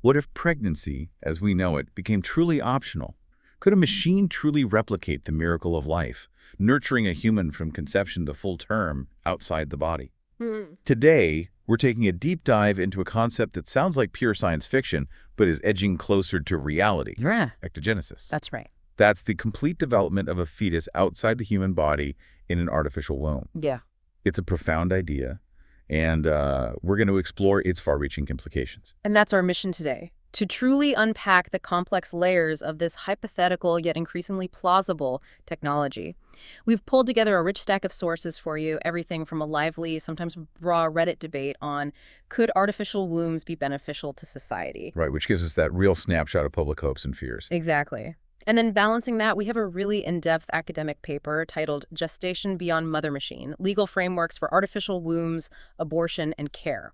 What if pregnancy, as we know it, became truly optional? Could a machine truly replicate the miracle of life, nurturing a human from conception to full term outside the body? Today, we're taking a deep dive into a concept that sounds like pure science fiction, but is edging closer to reality. Yeah, Ectogenesis. that's right. That's the complete development of a fetus outside the human body in an artificial womb. Yeah. It's a profound idea, and we're going to explore its far-reaching implications. And that's our mission today, to truly unpack the complex layers of this hypothetical yet increasingly plausible technology. We've pulled together a rich stack of sources for you, everything from a lively, sometimes raw Reddit debate on could artificial wombs be beneficial to society? Right, which gives us that real snapshot of public hopes and fears. Exactly. And then balancing that, we have a really in-depth academic paper titled Gestation Beyond Mother Machine: Legal Frameworks for Artificial Wombs, Abortion, and Care.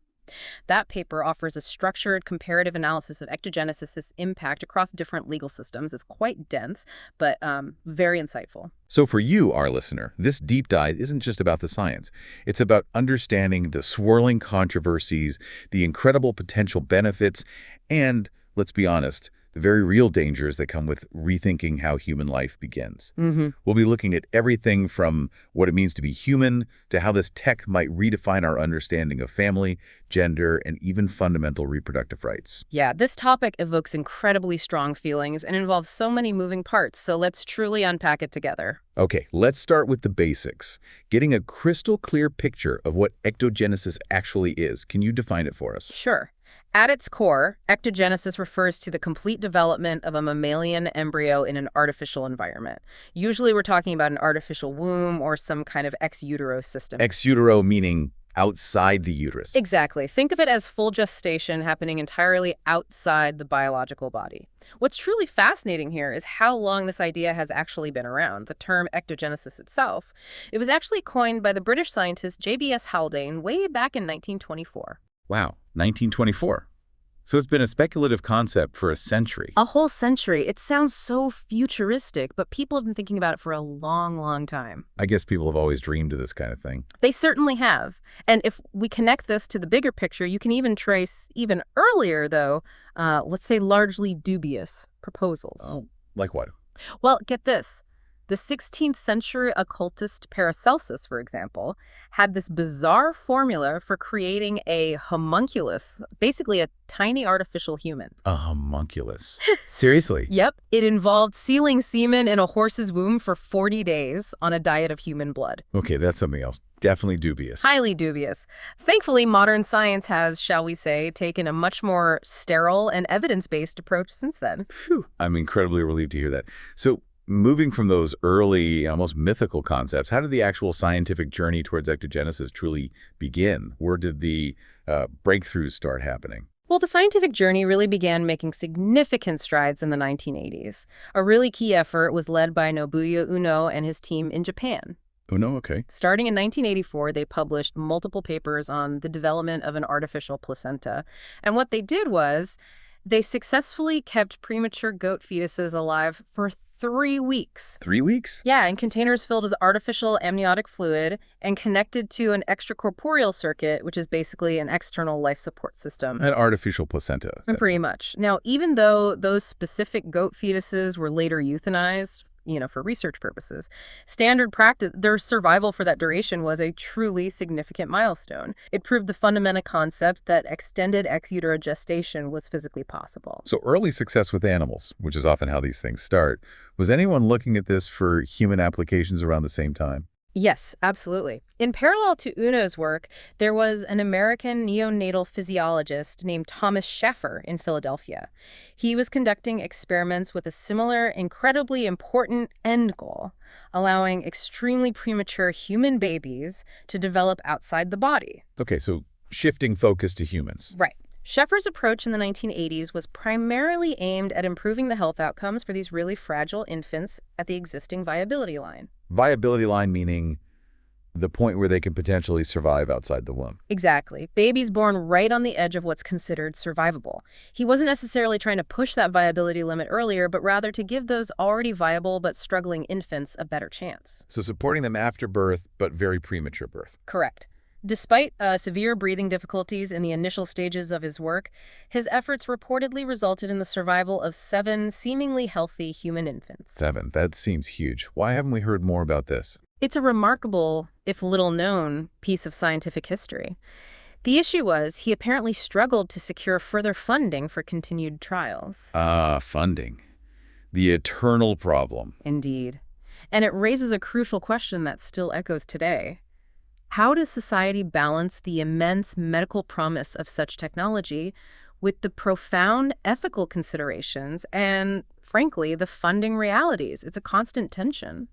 That paper offers a structured comparative analysis of ectogenesis' impact across different legal systems. It's quite dense, but very insightful. So for you, our listener, this deep dive isn't just about the science. It's about understanding the swirling controversies, the incredible potential benefits, and, let's be honest, the very real dangers that come with rethinking how human life begins. We'll be looking at everything from what it means to be human to how this tech might redefine our understanding of family, gender, and even fundamental reproductive rights. Yeah, this topic evokes incredibly strong feelings and involves so many moving parts, so let's truly unpack it together. Okay, let's start with the basics. Getting a crystal clear picture of what ectogenesis actually is. Can you define it for us? Sure. At its core, ectogenesis refers to the complete development of a mammalian embryo in an artificial environment. Usually we're talking about an artificial womb or some kind of ex utero system. Ex utero meaning outside the uterus. Exactly. Think of it as full gestation happening entirely outside the biological body. What's truly fascinating here is how long this idea has actually been around. The term ectogenesis itself, it was actually coined by the British scientist J.B.S. Haldane way back in 1924. Wow, 1924. So it's been a speculative concept for a century. A whole century. It sounds so futuristic, but people have been thinking about it for a long, long time. I guess people have always dreamed of this kind of thing. They certainly have. And if we connect this to the bigger picture, you can even trace even earlier, though, let's say largely dubious proposals. Oh, like what? Well, get this. The 16th century occultist Paracelsus, for example, had this bizarre formula for creating a homunculus, basically a tiny artificial human. A homunculus? Seriously? Yep. It involved sealing semen in a horse's womb for 40 days on a diet of human blood. Okay, that's something else. Definitely dubious. Highly dubious. Thankfully, modern science has, shall we say, taken a much more sterile and evidence-based approach since then. Phew. I'm incredibly relieved to hear that. So, moving from those early, almost mythical concepts, how did the actual scientific journey towards ectogenesis truly begin? Where did the breakthroughs start happening? Well, the scientific journey really began making significant strides in the 1980s. A really key effort was led by Nobuya Uno and his team in Japan. Oh, no? Okay. Starting in 1984, they published multiple papers on the development of an artificial placenta. And what they did was they successfully kept premature goat fetuses alive for 3 weeks. 3 weeks? Yeah, in containers filled with artificial amniotic fluid and connected to an extracorporeal circuit, which is basically an external life support system. An artificial placenta. Pretty much. Now, even though those specific goat fetuses were later euthanized, for research purposes, standard practice, their survival for that duration was a truly significant milestone. It proved the fundamental concept that extended ex utero gestation was physically possible. So early success with animals, which is often how these things start. Was anyone looking at this for human applications around the same time? Yes, absolutely. In parallel to Uno's work, there was an American neonatal physiologist named Thomas Schaffer in Philadelphia. He was conducting experiments with a similar, incredibly important end goal, allowing extremely premature human babies to develop outside the body. Okay, so shifting focus to humans. Right. Scheffer's approach in the 1980s was primarily aimed at improving the health outcomes for these really fragile infants at the existing viability line. Viability line meaning the point where they can potentially survive outside the womb. Exactly. Babies born right on the edge of what's considered survivable. He wasn't necessarily trying to push that viability limit earlier, but rather to give those already viable but struggling infants a better chance. So supporting them after birth, but very premature birth. Correct. Despite severe breathing difficulties in the initial stages of his work, his efforts reportedly resulted in the survival of 7 seemingly healthy human infants. 7. That seems huge. Why haven't we heard more about this? It's a remarkable, if little-known, piece of scientific history. The issue was he apparently struggled to secure further funding for continued trials. Funding. The eternal problem. Indeed. And it raises a crucial question that still echoes today. How does society balance the immense medical promise of such technology with the profound ethical considerations and, frankly, the funding realities? It's a constant tension.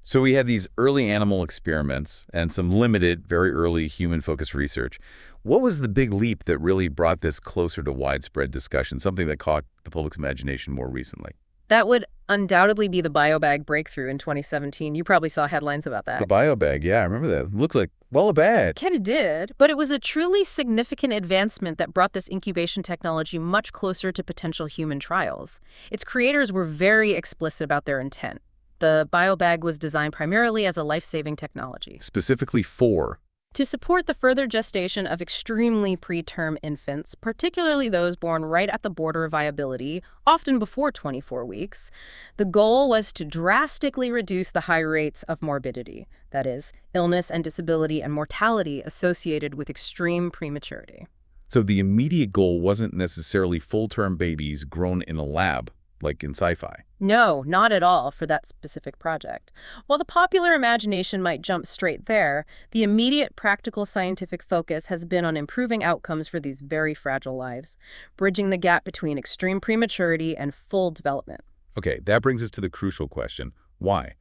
So we had these early animal experiments and some limited, very early human-focused research. What was the big leap that really brought this closer to widespread discussion, something that caught the public's imagination more recently? That would undoubtedly be the biobag breakthrough in 2017. You probably saw headlines about that. The biobag, yeah, I remember that. It looked like, well, a bag. Kind of did, but it was a truly significant advancement that brought this incubation technology much closer to potential human trials. Its creators were very explicit about their intent. The biobag was designed primarily as a life-saving technology. Specifically for? To support the further gestation of extremely preterm infants, particularly those born right at the border of viability, often before 24 weeks, the goal was to drastically reduce the high rates of morbidity, that is, illness and disability and mortality associated with extreme prematurity. So the immediate goal wasn't necessarily full-term babies grown in a lab, like in sci-fi. No, not at all for that specific project. While the popular imagination might jump straight there, the immediate practical scientific focus has been on improving outcomes for these very fragile lives, bridging the gap between extreme prematurity and full development. Okay, that brings us to the crucial question. Why?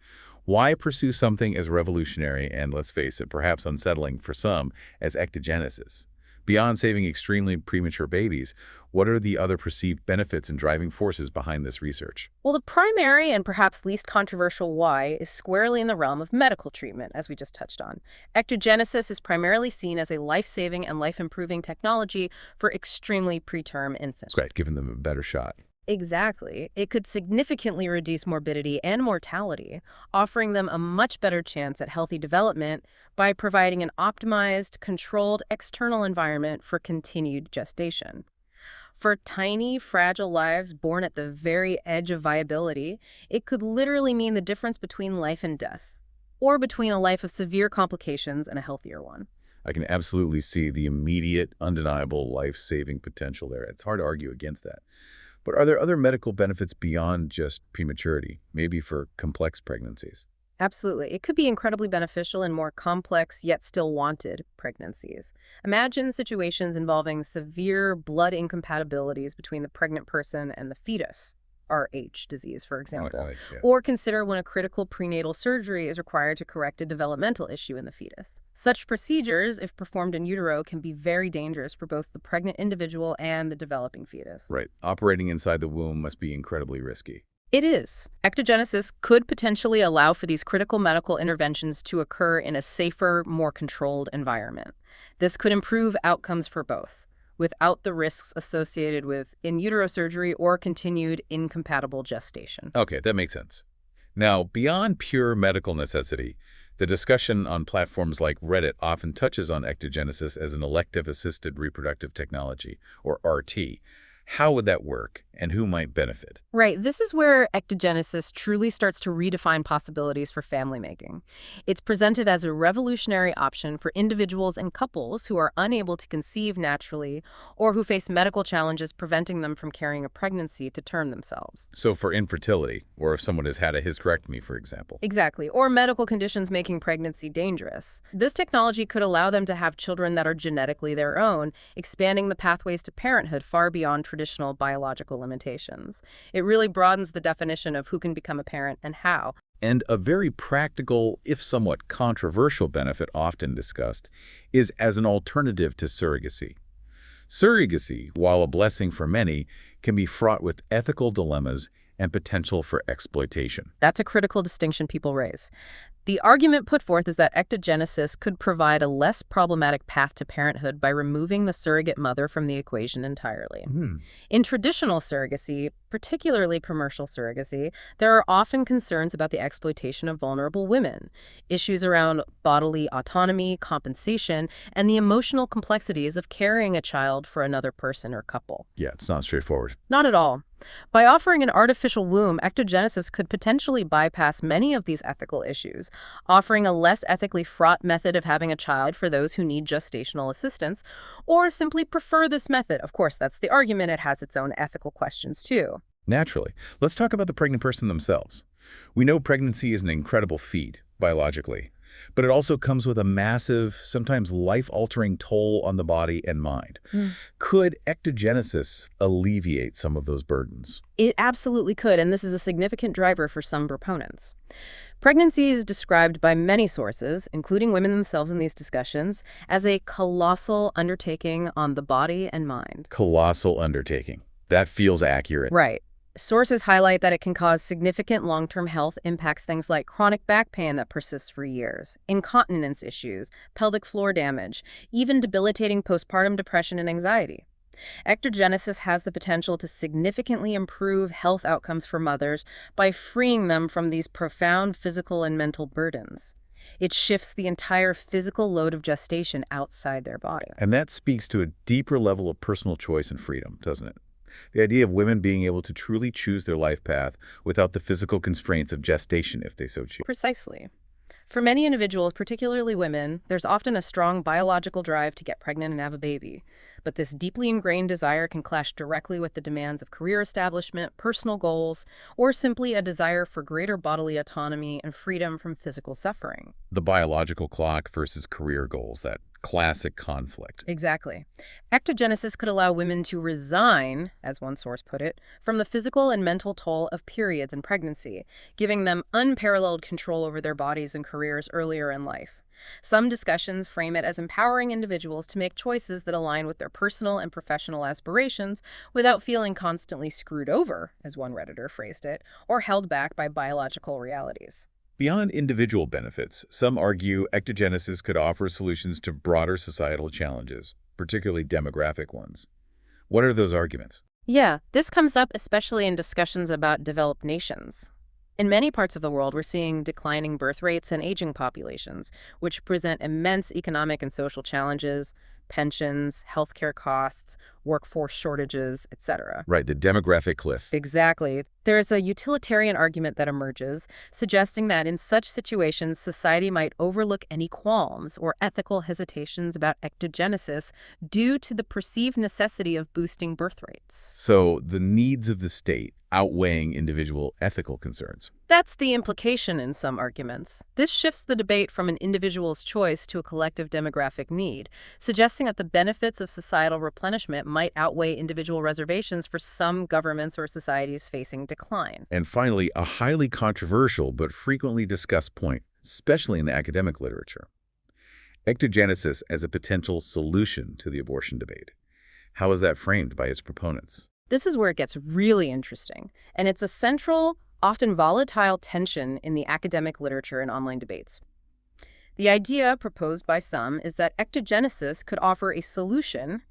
Why pursue something as revolutionary and, let's face it, perhaps unsettling for some, as ectogenesis? Beyond saving extremely premature babies, what are the other perceived benefits and driving forces behind this research? Well, the primary and perhaps least controversial why is squarely in the realm of medical treatment, as we just touched on. Ectogenesis is primarily seen as a life-saving and life-improving technology for extremely preterm infants. Right, giving them a better shot. Exactly. It could significantly reduce morbidity and mortality, offering them a much better chance at healthy development by providing an optimized, controlled external environment for continued gestation. For tiny, fragile lives born at the very edge of viability, it could literally mean the difference between life and death, or between a life of severe complications and a healthier one. I can absolutely see the immediate, undeniable life-saving potential there. It's hard to argue against that. But are there other medical benefits beyond just prematurity, maybe for complex pregnancies? Absolutely. It could be incredibly beneficial in more complex yet still wanted pregnancies. Imagine situations involving severe blood incompatibilities between the pregnant person and the fetus, Rh disease, for example. Yeah. Or consider when a critical prenatal surgery is required to correct a developmental issue in the fetus. Such procedures, if performed in utero, can be very dangerous for both the pregnant individual and the developing fetus. Right. Operating inside the womb must be incredibly risky. It is. Ectogenesis could potentially allow for these critical medical interventions to occur in a safer, more controlled environment. This could improve outcomes for both, without the risks associated with in utero surgery or continued incompatible gestation. Okay, that makes sense. Now, beyond pure medical necessity, the discussion on platforms like Reddit often touches on ectogenesis as an elective assisted reproductive technology, or RT. How would that work, and who might benefit? Right. This is where ectogenesis truly starts to redefine possibilities for family making. It's presented as a revolutionary option for individuals and couples who are unable to conceive naturally or who face medical challenges preventing them from carrying a pregnancy to term themselves. So for infertility, or if someone has had a hysterectomy, for example. Exactly. Or medical conditions making pregnancy dangerous. This technology could allow them to have children that are genetically their own, expanding the pathways to parenthood far beyond traditional biological limitations. It really broadens the definition of who can become a parent and how. And a very practical, if somewhat controversial benefit often discussed is as an alternative to surrogacy. Surrogacy, while a blessing for many, can be fraught with ethical dilemmas and potential for exploitation. That's a critical distinction people raise. The argument put forth is that ectogenesis could provide a less problematic path to parenthood by removing the surrogate mother from the equation entirely. In traditional surrogacy, particularly commercial surrogacy, there are often concerns about the exploitation of vulnerable women, issues around bodily autonomy, compensation, and the emotional complexities of carrying a child for another person or couple. Yeah, it's not straightforward. Not at all. By offering an artificial womb, ectogenesis could potentially bypass many of these ethical issues, offering a less ethically fraught method of having a child for those who need gestational assistance, or simply prefer this method. Of course, that's the argument. It has its own ethical questions, too. Naturally. Let's talk about the pregnant person themselves. We know pregnancy is an incredible feat, biologically, but it also comes with a massive, sometimes life-altering toll on the body and mind. Could ectogenesis alleviate some of those burdens? It absolutely could, and this is a significant driver for some proponents. Pregnancy is described by many sources, including women themselves in these discussions, as a colossal undertaking on the body and mind. Colossal undertaking. That feels accurate. Right. Sources highlight that it can cause significant long-term health impacts, things like chronic back pain that persists for years, incontinence issues, pelvic floor damage, even debilitating postpartum depression and anxiety. Ectogenesis has the potential to significantly improve health outcomes for mothers by freeing them from these profound physical and mental burdens. It shifts the entire physical load of gestation outside their body. And that speaks to a deeper level of personal choice and freedom, doesn't it? The idea of women being able to truly choose their life path without the physical constraints of gestation if they so choose. Precisely. For many individuals, particularly women, there's often a strong biological drive to get pregnant and have a baby. But this deeply ingrained desire can clash directly with the demands of career establishment, personal goals, or simply a desire for greater bodily autonomy and freedom from physical suffering. The biological clock versus career goals, that classic conflict. Exactly. Ectogenesis could allow women to resign, as one source put it, from the physical and mental toll of periods and pregnancy, giving them unparalleled control over their bodies and careers earlier in life. Some discussions frame it as empowering individuals to make choices that align with their personal and professional aspirations without feeling constantly screwed over, as one Redditor phrased it, or held back by biological realities. Beyond individual benefits, some argue ectogenesis could offer solutions to broader societal challenges, particularly demographic ones. What are those arguments? Yeah, this comes up especially in discussions about developed nations. In many parts of the world, we're seeing declining birth rates and aging populations, which present immense economic and social challenges, pensions, healthcare costs, workforce shortages, etc. Right, the demographic cliff. Exactly. There is a utilitarian argument that emerges, suggesting that in such situations, society might overlook any qualms or ethical hesitations about ectogenesis due to the perceived necessity of boosting birth rates. So the needs of the state outweighing individual ethical concerns. That's the implication in some arguments. This shifts the debate from an individual's choice to a collective demographic need, suggesting that the benefits of societal replenishment might outweigh individual reservations for some governments or societies facing decline. And finally, a highly controversial but frequently discussed point, especially in the academic literature. Ectogenesis as a potential solution to the abortion debate. How is that framed by its proponents? This is where it gets really interesting, and it's a central, often volatile tension in the academic literature and online debates. The idea proposed by some is that ectogenesis could offer a solution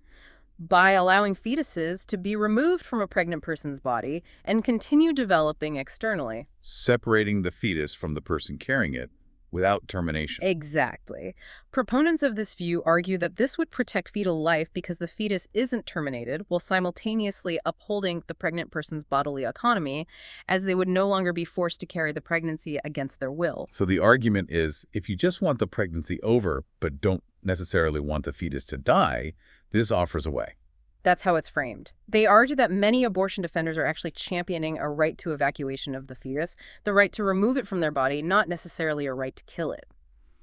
by allowing fetuses to be removed from a pregnant person's body and continue developing externally. Separating the fetus from the person carrying it without termination. Exactly. Proponents of this view argue that this would protect fetal life because the fetus isn't terminated while simultaneously upholding the pregnant person's bodily autonomy, as they would no longer be forced to carry the pregnancy against their will. So the argument is, if you just want the pregnancy over but don't necessarily want the fetus to die, this offers a way. That's how it's framed. They argue that many abortion defenders are actually championing a right to evacuation of the fetus, the right to remove it from their body, not necessarily a right to kill it.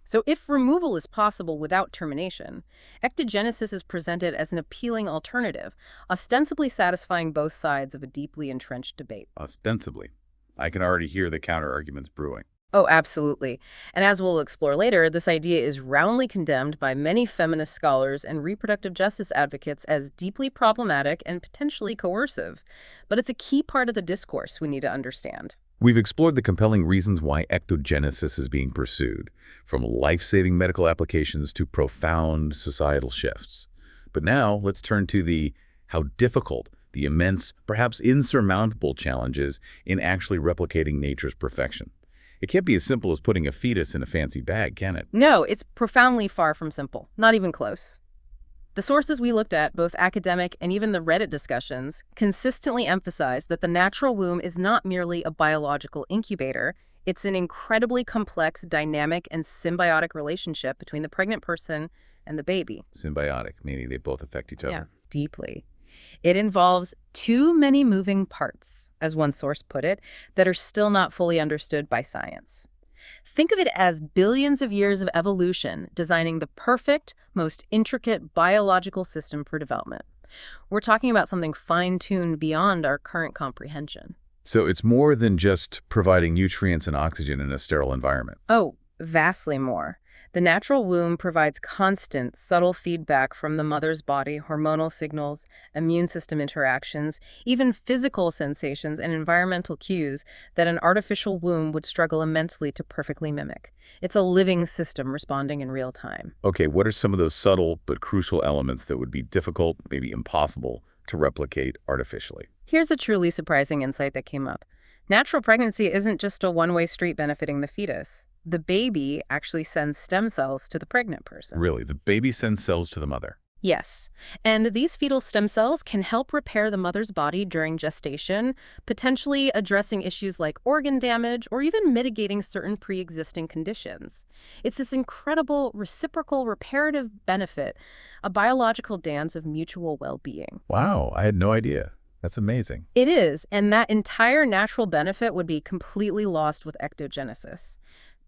So if removal is possible without termination, ectogenesis is presented as an appealing alternative, ostensibly satisfying both sides of a deeply entrenched debate. Ostensibly. I can already hear the counter-arguments brewing. Oh, absolutely. And as we'll explore later, this idea is roundly condemned by many feminist scholars and reproductive justice advocates as deeply problematic and potentially coercive. But it's a key part of the discourse we need to understand. We've explored the compelling reasons why ectogenesis is being pursued, from life-saving medical applications to profound societal shifts. But now let's turn to how difficult the immense, perhaps insurmountable challenges in actually replicating nature's perfection. It can't be as simple as putting a fetus in a fancy bag, can it? No, it's profoundly far from simple. Not even close. The sources we looked at, both academic and even the Reddit discussions, consistently emphasize that the natural womb is not merely a biological incubator. It's an incredibly complex, dynamic, and symbiotic relationship between the pregnant person and the baby. Symbiotic, meaning they both affect each other. Yeah, deeply. It involves too many moving parts, as one source put it, that are still not fully understood by science. Think of it as billions of years of evolution designing the perfect, most intricate biological system for development. We're talking about something fine-tuned beyond our current comprehension. So it's more than just providing nutrients and oxygen in a sterile environment. Oh, vastly more. The natural womb provides constant, subtle feedback from the mother's body, hormonal signals, immune system interactions, even physical sensations and environmental cues that an artificial womb would struggle immensely to perfectly mimic. It's a living system responding in real time. Okay, what are some of those subtle but crucial elements that would be difficult, maybe impossible, to replicate artificially? Here's a truly surprising insight that came up. Natural pregnancy isn't just a one-way street benefiting the fetus. The baby actually sends stem cells to the pregnant person. Really, the baby sends cells to the mother. Yes, and these fetal stem cells can help repair the mother's body during gestation, potentially addressing issues like organ damage or even mitigating certain pre-existing conditions. It's this incredible reciprocal reparative benefit, a biological dance of mutual well-being. Wow, I had no idea. That's amazing. It is, and that entire natural benefit would be completely lost with ectogenesis.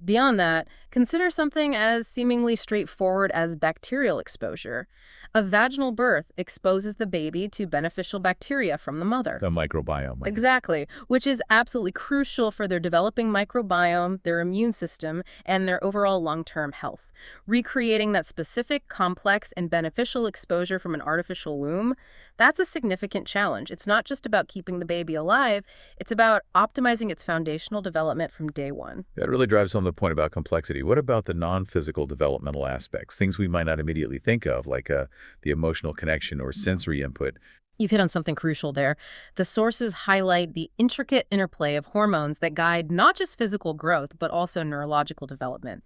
Beyond that, consider something as seemingly straightforward as bacterial exposure. A vaginal birth exposes the baby to beneficial bacteria from the mother. The microbiome. Exactly, which is absolutely crucial for their developing microbiome, their immune system, and their overall long-term health. Recreating that specific, complex, and beneficial exposure from an artificial womb, that's a significant challenge. It's not just about keeping the baby alive, it's about optimizing its foundational development from day one. That really drives home the point about complexity. What about the non-physical developmental aspects, things we might not immediately think of, like the emotional connection or sensory input? You've hit on something crucial there. The sources highlight the intricate interplay of hormones that guide not just physical growth, but also neurological development.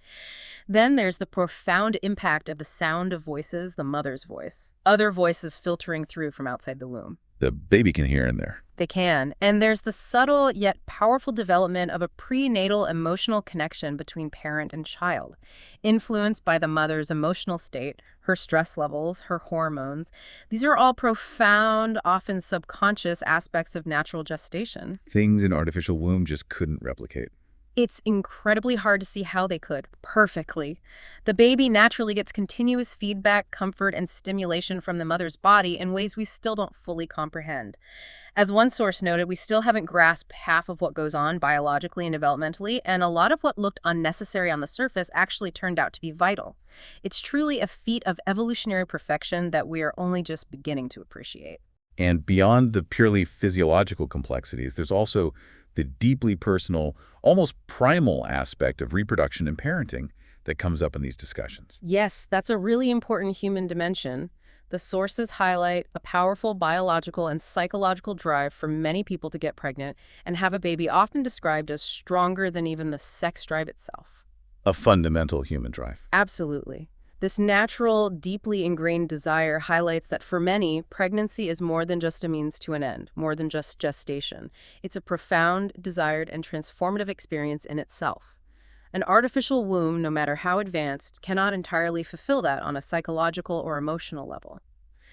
Then there's the profound impact of the sound of voices, the mother's voice, other voices filtering through from outside the womb. The baby can hear in there. They can. And there's the subtle yet powerful development of a prenatal emotional connection between parent and child, influenced by the mother's emotional state, her stress levels, her hormones. These are all profound, often subconscious aspects of natural gestation. Things an artificial womb just couldn't replicate. It's incredibly hard to see how they could, perfectly. The baby naturally gets continuous feedback, comfort, and stimulation from the mother's body in ways we still don't fully comprehend. As one source noted, we still haven't grasped half of what goes on biologically and developmentally, and a lot of what looked unnecessary on the surface actually turned out to be vital. It's truly a feat of evolutionary perfection that we are only just beginning to appreciate. And beyond the purely physiological complexities, there's also the deeply personal, almost primal aspect of reproduction and parenting that comes up in these discussions. Yes, that's a really important human dimension. The sources highlight a powerful biological and psychological drive for many people to get pregnant and have a baby, often described as stronger than even the sex drive itself. A fundamental human drive. Absolutely. This natural, deeply ingrained desire highlights that for many, pregnancy is more than just a means to an end, more than just gestation. It's a profound, desired, and transformative experience in itself. An artificial womb, no matter how advanced, cannot entirely fulfill that on a psychological or emotional level.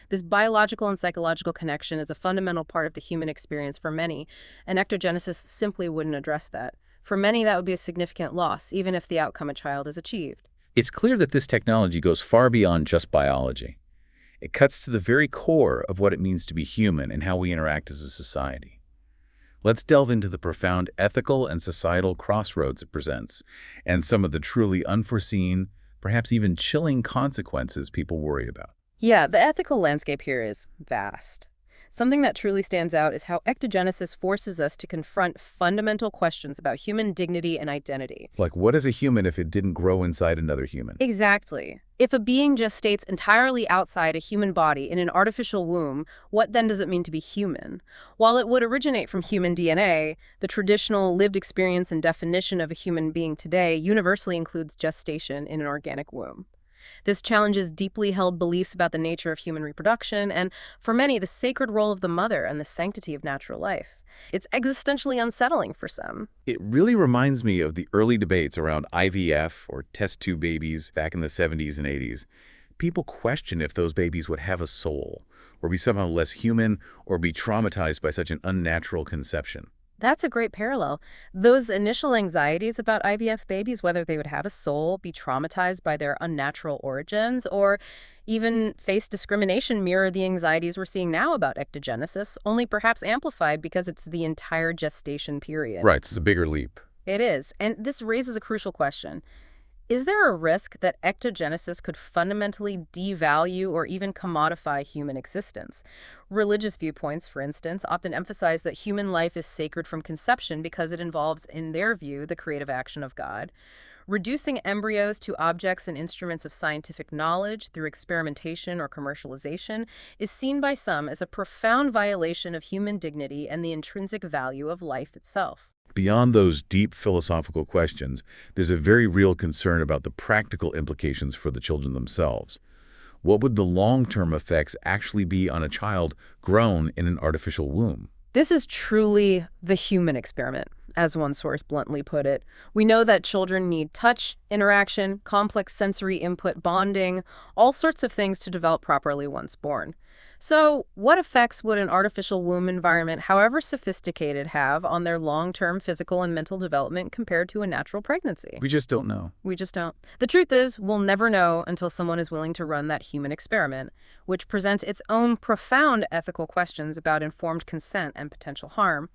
This biological and psychological connection is a fundamental part of the human experience for many, and ectogenesis simply wouldn't address that. For many, that would be a significant loss, even if the outcome a child is achieved. It's clear that this technology goes far beyond just biology. It cuts to the very core of what it means to be human and how we interact as a society. Let's delve into the profound ethical and societal crossroads it presents, and some of the truly unforeseen, perhaps even chilling consequences people worry about. Yeah, the ethical landscape here is vast. Something that truly stands out is how ectogenesis forces us to confront fundamental questions about human dignity and identity. Like, what is a human if it didn't grow inside another human? Exactly. If a being gestates entirely outside a human body in an artificial womb, what then does it mean to be human? While it would originate from human DNA, the traditional lived experience and definition of a human being today universally includes gestation in an organic womb. This challenges deeply held beliefs about the nature of human reproduction and, for many, the sacred role of the mother and the sanctity of natural life. It's existentially unsettling for some. It really reminds me of the early debates around IVF or test tube babies back in the 70s and 80s. People question if those babies would have a soul, or be somehow less human, or be traumatized by such an unnatural conception. That's a great parallel. Those initial anxieties about IVF babies, whether they would have a soul, be traumatized by their unnatural origins, or even face discrimination, mirror the anxieties we're seeing now about ectogenesis, only perhaps amplified because it's the entire gestation period. Right, it's a bigger leap. It is. And this raises a crucial question. Is there a risk that ectogenesis could fundamentally devalue or even commodify human existence? Religious viewpoints, for instance, often emphasize that human life is sacred from conception because it involves, in their view, the creative action of God. Reducing embryos to objects and instruments of scientific knowledge through experimentation or commercialization is seen by some as a profound violation of human dignity and the intrinsic value of life itself. Beyond those deep philosophical questions, there's a very real concern about the practical implications for the children themselves. What would the long-term effects actually be on a child grown in an artificial womb? This is truly the human experiment, as one source bluntly put it. We know that children need touch, interaction, complex sensory input, bonding, all sorts of things to develop properly once born. So, what effects would an artificial womb environment, however sophisticated, have on their long-term physical and mental development compared to a natural pregnancy? We just don't know. We just don't. The truth is, we'll never know until someone is willing to run that human experiment, which presents its own profound ethical questions about informed consent and potential harm.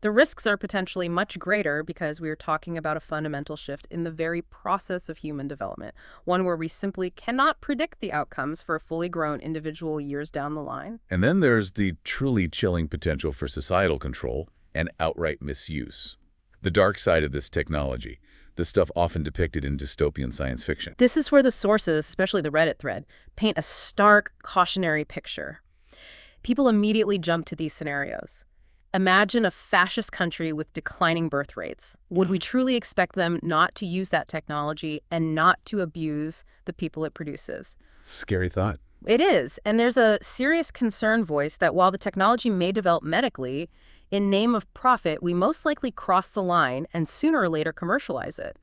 The risks are potentially much greater because we are talking about a fundamental shift in the very process of human development, one where we simply cannot predict the outcomes for a fully grown individual years down the line. And then there's the truly chilling potential for societal control and outright misuse. The dark side of this technology, the stuff often depicted in dystopian science fiction. This is where the sources, especially the Reddit thread, paint a stark, cautionary picture. People immediately jump to these scenarios. Imagine a fascist country with declining birth rates. Would we truly expect them not to use that technology and not to abuse the people it produces? Scary thought. It is, and there's a serious concern voiced that while the technology may develop medically, in name of profit, we most likely cross the line and sooner or later commercialize it.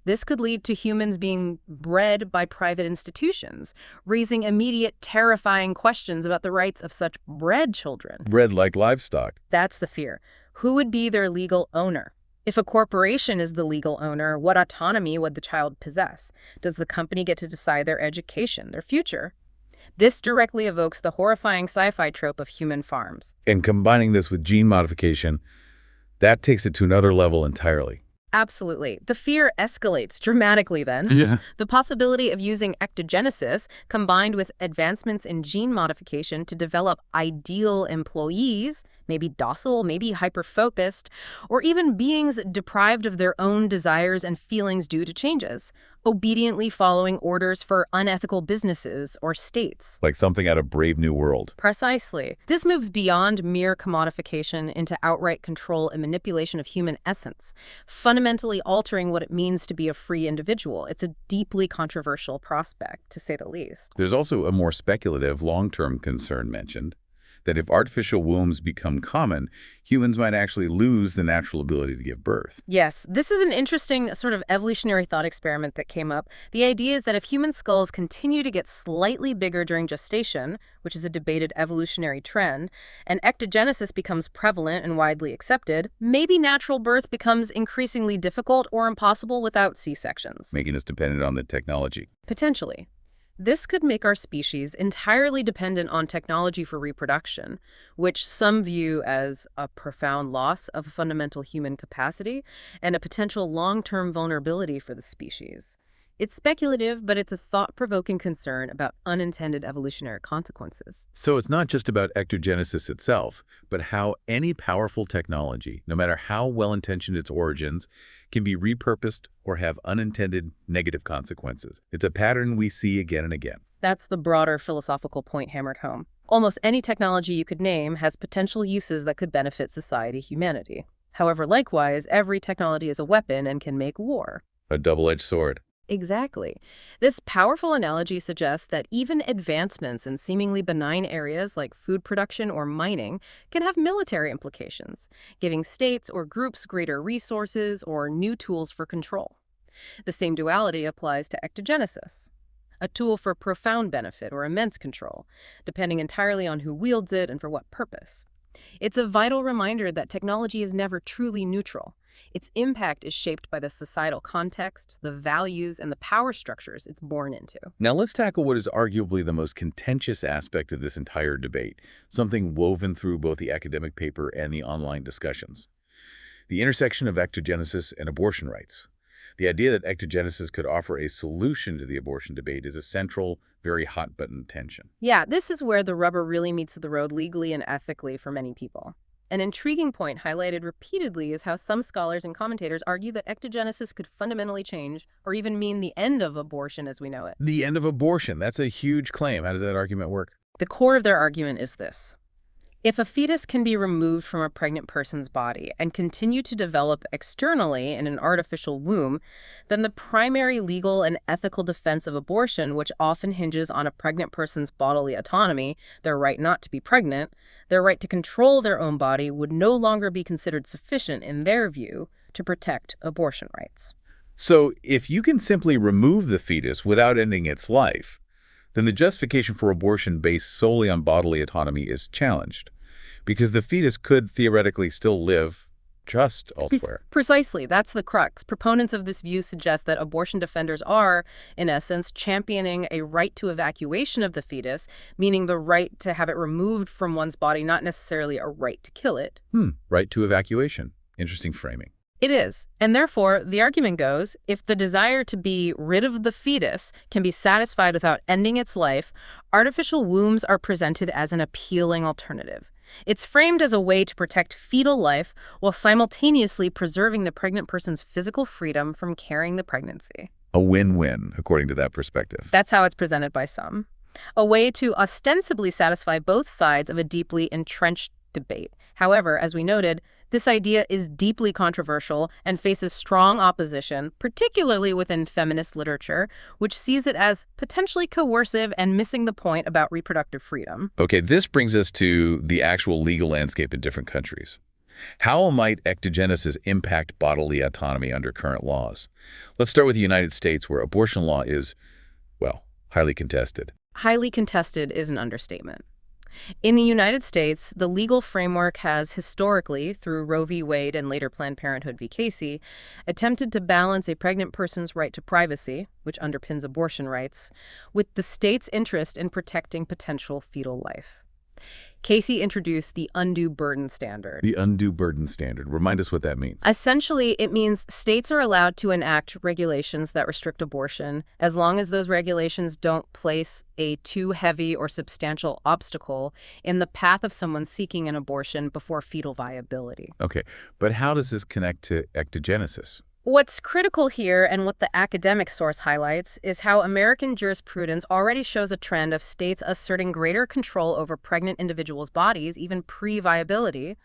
This could lead to humans being bred by private institutions, raising immediate, terrifying questions about the rights of such bred children. Bred like livestock. That's the fear. Who would be their legal owner? If a corporation is the legal owner, what autonomy would the child possess? Does the company get to decide their education, their future? This directly evokes the horrifying sci-fi trope of human farms. And combining this with gene modification, that takes it to another level entirely. Absolutely. The fear escalates dramatically then. Yeah. The possibility of using ectogenesis combined with advancements in gene modification to develop ideal employees, maybe docile, maybe hyper-focused, or even beings deprived of their own desires and feelings due to changes, obediently following orders for unethical businesses or states. Like something out of Brave New World. Precisely. This moves beyond mere commodification into outright control and manipulation of human essence, fundamentally altering what it means to be a free individual. It's a deeply controversial prospect, to say the least. There's also a more speculative long-term concern mentioned, that if artificial wombs become common, humans might actually lose the natural ability to give birth. Yes, this is an interesting sort of evolutionary thought experiment that came up. The idea is that if human skulls continue to get slightly bigger during gestation, which is a debated evolutionary trend, and ectogenesis becomes prevalent and widely accepted, maybe natural birth becomes increasingly difficult or impossible without C-sections. Making us dependent on the technology. Potentially. This could make our species entirely dependent on technology for reproduction, which some view as a profound loss of fundamental human capacity and a potential long-term vulnerability for the species. It's speculative, but it's a thought-provoking concern about unintended evolutionary consequences. So it's not just about ectogenesis itself, but how any powerful technology, no matter how well-intentioned its origins, can be repurposed or have unintended negative consequences. It's a pattern we see again and again. That's the broader philosophical point hammered home. Almost any technology you could name has potential uses that could benefit society, humanity. However, likewise, every technology is a weapon and can make war. A double-edged sword. Exactly. This powerful analogy suggests that even advancements in seemingly benign areas like food production or mining can have military implications, giving states or groups greater resources or new tools for control. The same duality applies to ectogenesis, a tool for profound benefit or immense control, depending entirely on who wields it and for what purpose. It's a vital reminder that technology is never truly neutral. Its impact is shaped by the societal context, the values, and the power structures it's born into. Now let's tackle what is arguably the most contentious aspect of this entire debate, something woven through both the academic paper and the online discussions. The intersection of ectogenesis and abortion rights. The idea that ectogenesis could offer a solution to the abortion debate is a central, very hot-button tension. Yeah, this is where the rubber really meets the road legally and ethically for many people. An intriguing point highlighted repeatedly is how some scholars and commentators argue that ectogenesis could fundamentally change or even mean the end of abortion as we know it. The end of abortion, that's a huge claim. How does that argument work? The core of their argument is this. If a fetus can be removed from a pregnant person's body and continue to develop externally in an artificial womb, then the primary legal and ethical defense of abortion, which often hinges on a pregnant person's bodily autonomy, their right not to be pregnant, their right to control their own body, would no longer be considered sufficient, in their view, to protect abortion rights. So if you can simply remove the fetus without ending its life, then the justification for abortion based solely on bodily autonomy is challenged, because the fetus could theoretically still live just elsewhere. Precisely. That's the crux. Proponents of this view suggest that abortion defenders are, in essence, championing a right to evacuation of the fetus, meaning the right to have it removed from one's body, not necessarily a right to kill it. Right to evacuation. Interesting framing. It is. And therefore, the argument goes, if the desire to be rid of the fetus can be satisfied without ending its life, artificial wombs are presented as an appealing alternative. It's framed as a way to protect fetal life while simultaneously preserving the pregnant person's physical freedom from carrying the pregnancy. A win-win, according to that perspective. That's how it's presented by some. A way to ostensibly satisfy both sides of a deeply entrenched debate. However, as we noted, this idea is deeply controversial and faces strong opposition, particularly within feminist literature, which sees it as potentially coercive and missing the point about reproductive freedom. Okay, this brings us to the actual legal landscape in different countries. How might ectogenesis impact bodily autonomy under current laws? Let's start with the United States, where abortion law is, well, highly contested. Highly contested is an understatement. In the United States, the legal framework has historically, through Roe v. Wade and later Planned Parenthood v. Casey, attempted to balance a pregnant person's right to privacy, which underpins abortion rights, with the state's interest in protecting potential fetal life. Casey introduced the undue burden standard. The undue burden standard. Remind us what that means. Essentially, it means states are allowed to enact regulations that restrict abortion as long as those regulations don't place a too heavy or substantial obstacle in the path of someone seeking an abortion before fetal viability. Okay, but how does this connect to ectogenesis? What's critical here, and what the academic source highlights, is how American jurisprudence already shows a trend of states asserting greater control over pregnant individuals' bodies, even pre-viability.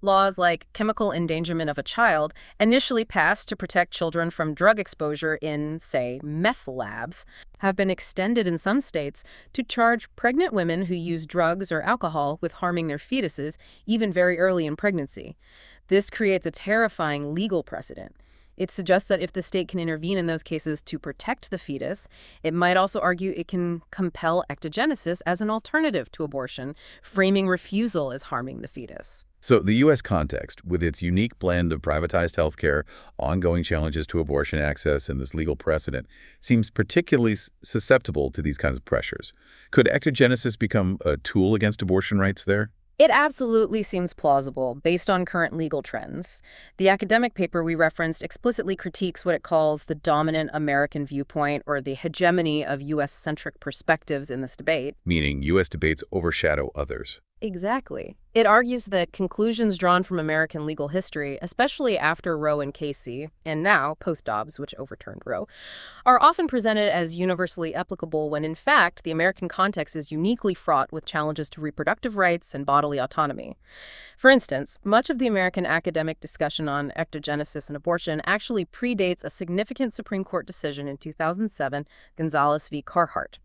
Laws like chemical endangerment of a child, initially passed to protect children from drug exposure in, say, meth labs, have been extended in some states to charge pregnant women who use drugs or alcohol with harming their fetuses, even very early in pregnancy. This creates a terrifying legal precedent. It suggests that if the state can intervene in those cases to protect the fetus, it might also argue it can compel ectogenesis as an alternative to abortion, framing refusal as harming the fetus. So the U.S. context, with its unique blend of privatized healthcare, ongoing challenges to abortion access, and this legal precedent, seems particularly susceptible to these kinds of pressures. Could ectogenesis become a tool against abortion rights there? It absolutely seems plausible based on current legal trends. The academic paper we referenced explicitly critiques what it calls the dominant American viewpoint or the hegemony of U.S.-centric perspectives in this debate. Meaning U.S. debates overshadow others. Exactly. It argues that conclusions drawn from American legal history, especially after Roe and Casey, and now post-Dobbs, which overturned Roe, are often presented as universally applicable when, in fact, the American context is uniquely fraught with challenges to reproductive rights and bodily autonomy. For instance, much of the American academic discussion on ectogenesis and abortion actually predates a significant Supreme Court decision in 2007, Gonzalez v. Carhart.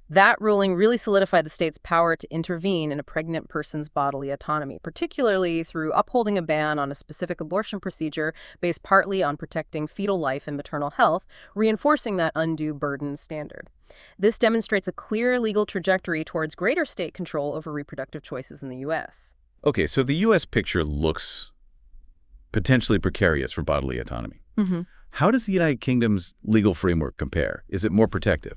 That ruling really solidified the state's power to intervene in a pregnant person's bodily autonomy, particularly through upholding a ban on a specific abortion procedure based partly on protecting fetal life and maternal health, reinforcing that undue burden standard. This demonstrates a clear legal trajectory towards greater state control over reproductive choices in the U.S. Okay, so the U.S. picture looks potentially precarious for bodily autonomy. How does the United Kingdom's legal framework compare? Is it more protective?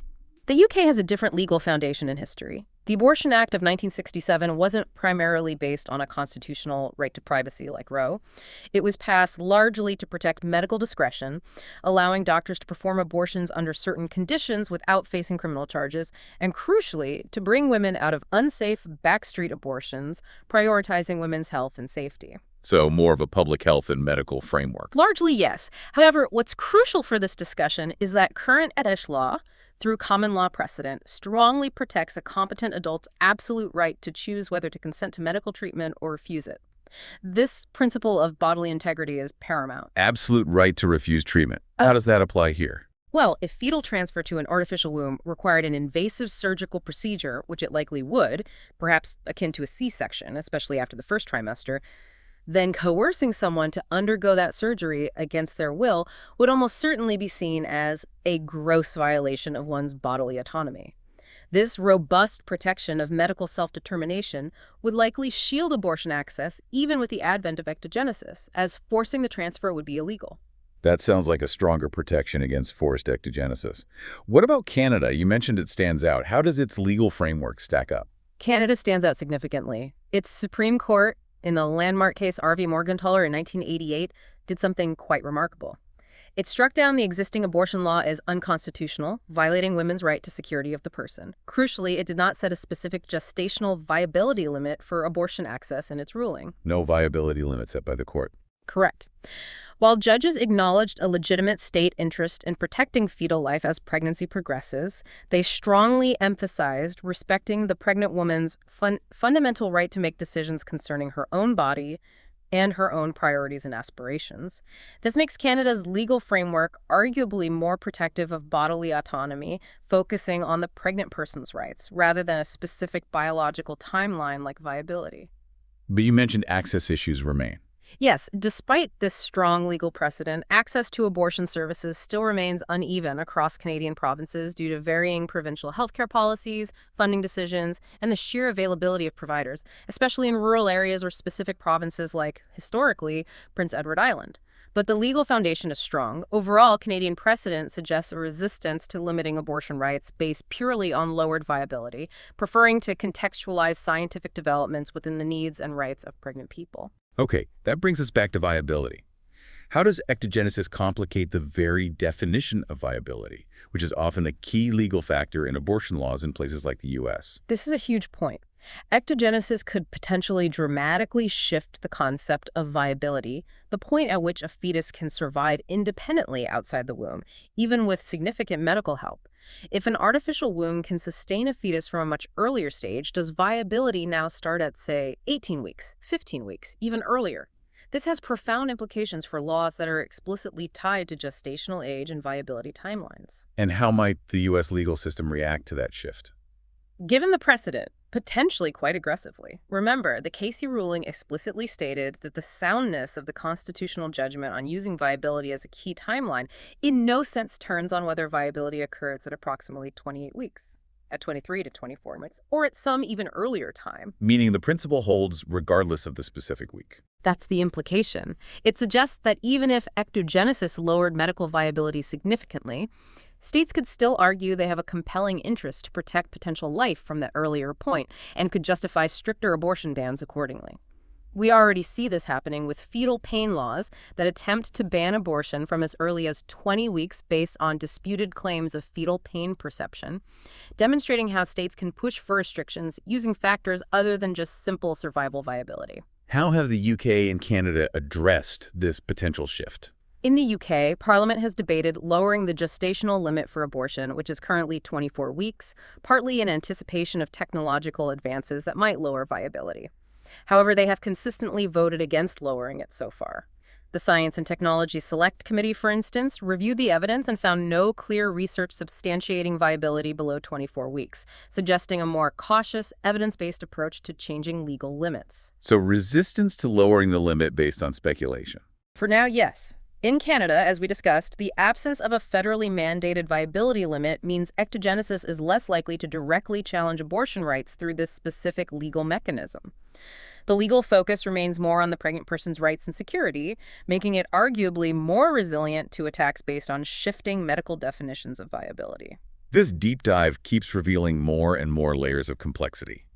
The UK has a different legal foundation in history. The Abortion Act of 1967 wasn't primarily based on a constitutional right to privacy like Roe. It was passed largely to protect medical discretion, allowing doctors to perform abortions under certain conditions without facing criminal charges, and crucially, to bring women out of unsafe backstreet abortions, prioritizing women's health and safety. So more of a public health and medical framework. Largely, yes. However, what's crucial for this discussion is that current Irish law, through common law precedent, strongly protects a competent adult's absolute right to choose whether to consent to medical treatment or refuse it. This principle of bodily integrity is paramount. Absolute right to refuse treatment. How does that apply here? Well, if fetal transfer to an artificial womb required an invasive surgical procedure, which it likely would, perhaps akin to a C-section, especially after the first trimester, then coercing someone to undergo that surgery against their will would almost certainly be seen as a gross violation of one's bodily autonomy. This robust protection of medical self-determination would likely shield abortion access even with the advent of ectogenesis, as forcing the transfer would be illegal. That sounds like a stronger protection against forced ectogenesis. What about Canada? You mentioned it stands out. How does its legal framework stack up? Canada stands out significantly. Its Supreme Court, in the landmark case R.V. Morgentaler in 1988, did something quite remarkable. It struck down the existing abortion law as unconstitutional, violating women's right to security of the person. Crucially, it did not set a specific gestational viability limit for abortion access in its ruling. No viability limit set by the court. Correct. While judges acknowledged a legitimate state interest in protecting fetal life as pregnancy progresses, they strongly emphasized respecting the pregnant woman's fundamental right to make decisions concerning her own body and her own priorities and aspirations. This makes Canada's legal framework arguably more protective of bodily autonomy, focusing on the pregnant person's rights, rather than a specific biological timeline like viability. But you mentioned access issues remain. Yes, despite this strong legal precedent, access to abortion services still remains uneven across Canadian provinces due to varying provincial healthcare policies, funding decisions, and the sheer availability of providers, especially in rural areas or specific provinces like, historically, Prince Edward Island. But the legal foundation is strong. Overall, Canadian precedent suggests a resistance to limiting abortion rights based purely on lowered viability, preferring to contextualize scientific developments within the needs and rights of pregnant people. Okay, that brings us back to viability. How does ectogenesis complicate the very definition of viability, which is often a key legal factor in abortion laws in places like the U.S.? This is a huge point. Ectogenesis could potentially dramatically shift the concept of viability, the point at which a fetus can survive independently outside the womb, even with significant medical help. If an artificial womb can sustain a fetus from a much earlier stage, does viability now start at, say, 18 weeks, 15 weeks, even earlier? This has profound implications for laws that are explicitly tied to gestational age and viability timelines. And how might the U.S. legal system react to that shift? Given the precedent, potentially quite aggressively. Remember, the Casey ruling explicitly stated that the soundness of the constitutional judgment on using viability as a key timeline in no sense turns on whether viability occurs at approximately 28 weeks, at 23 to 24 weeks, or at some even earlier time. Meaning the principle holds regardless of the specific week. That's the implication. It suggests that even if ectogenesis lowered medical viability significantly, States could still argue they have a compelling interest to protect potential life from that earlier point and could justify stricter abortion bans accordingly. We already see this happening with fetal pain laws that attempt to ban abortion from as early as 20 weeks based on disputed claims of fetal pain perception, demonstrating how states can push for restrictions using factors other than just simple survival viability. How have the UK and Canada addressed this potential shift? In the UK, Parliament has debated lowering the gestational limit for abortion, which is currently 24 weeks, partly in anticipation of technological advances that might lower viability. However, they have consistently voted against lowering it so far. The Science and Technology Select Committee, for instance, reviewed the evidence and found no clear research substantiating viability below 24 weeks, suggesting a more cautious, evidence-based approach to changing legal limits. So resistance to lowering the limit based on speculation. For now, yes. In Canada, as we discussed, the absence of a federally mandated viability limit means ectogenesis is less likely to directly challenge abortion rights through this specific legal mechanism. The legal focus remains more on the pregnant person's rights and security, making it arguably more resilient to attacks based on shifting medical definitions of viability. This deep dive keeps revealing more and more layers of complexity.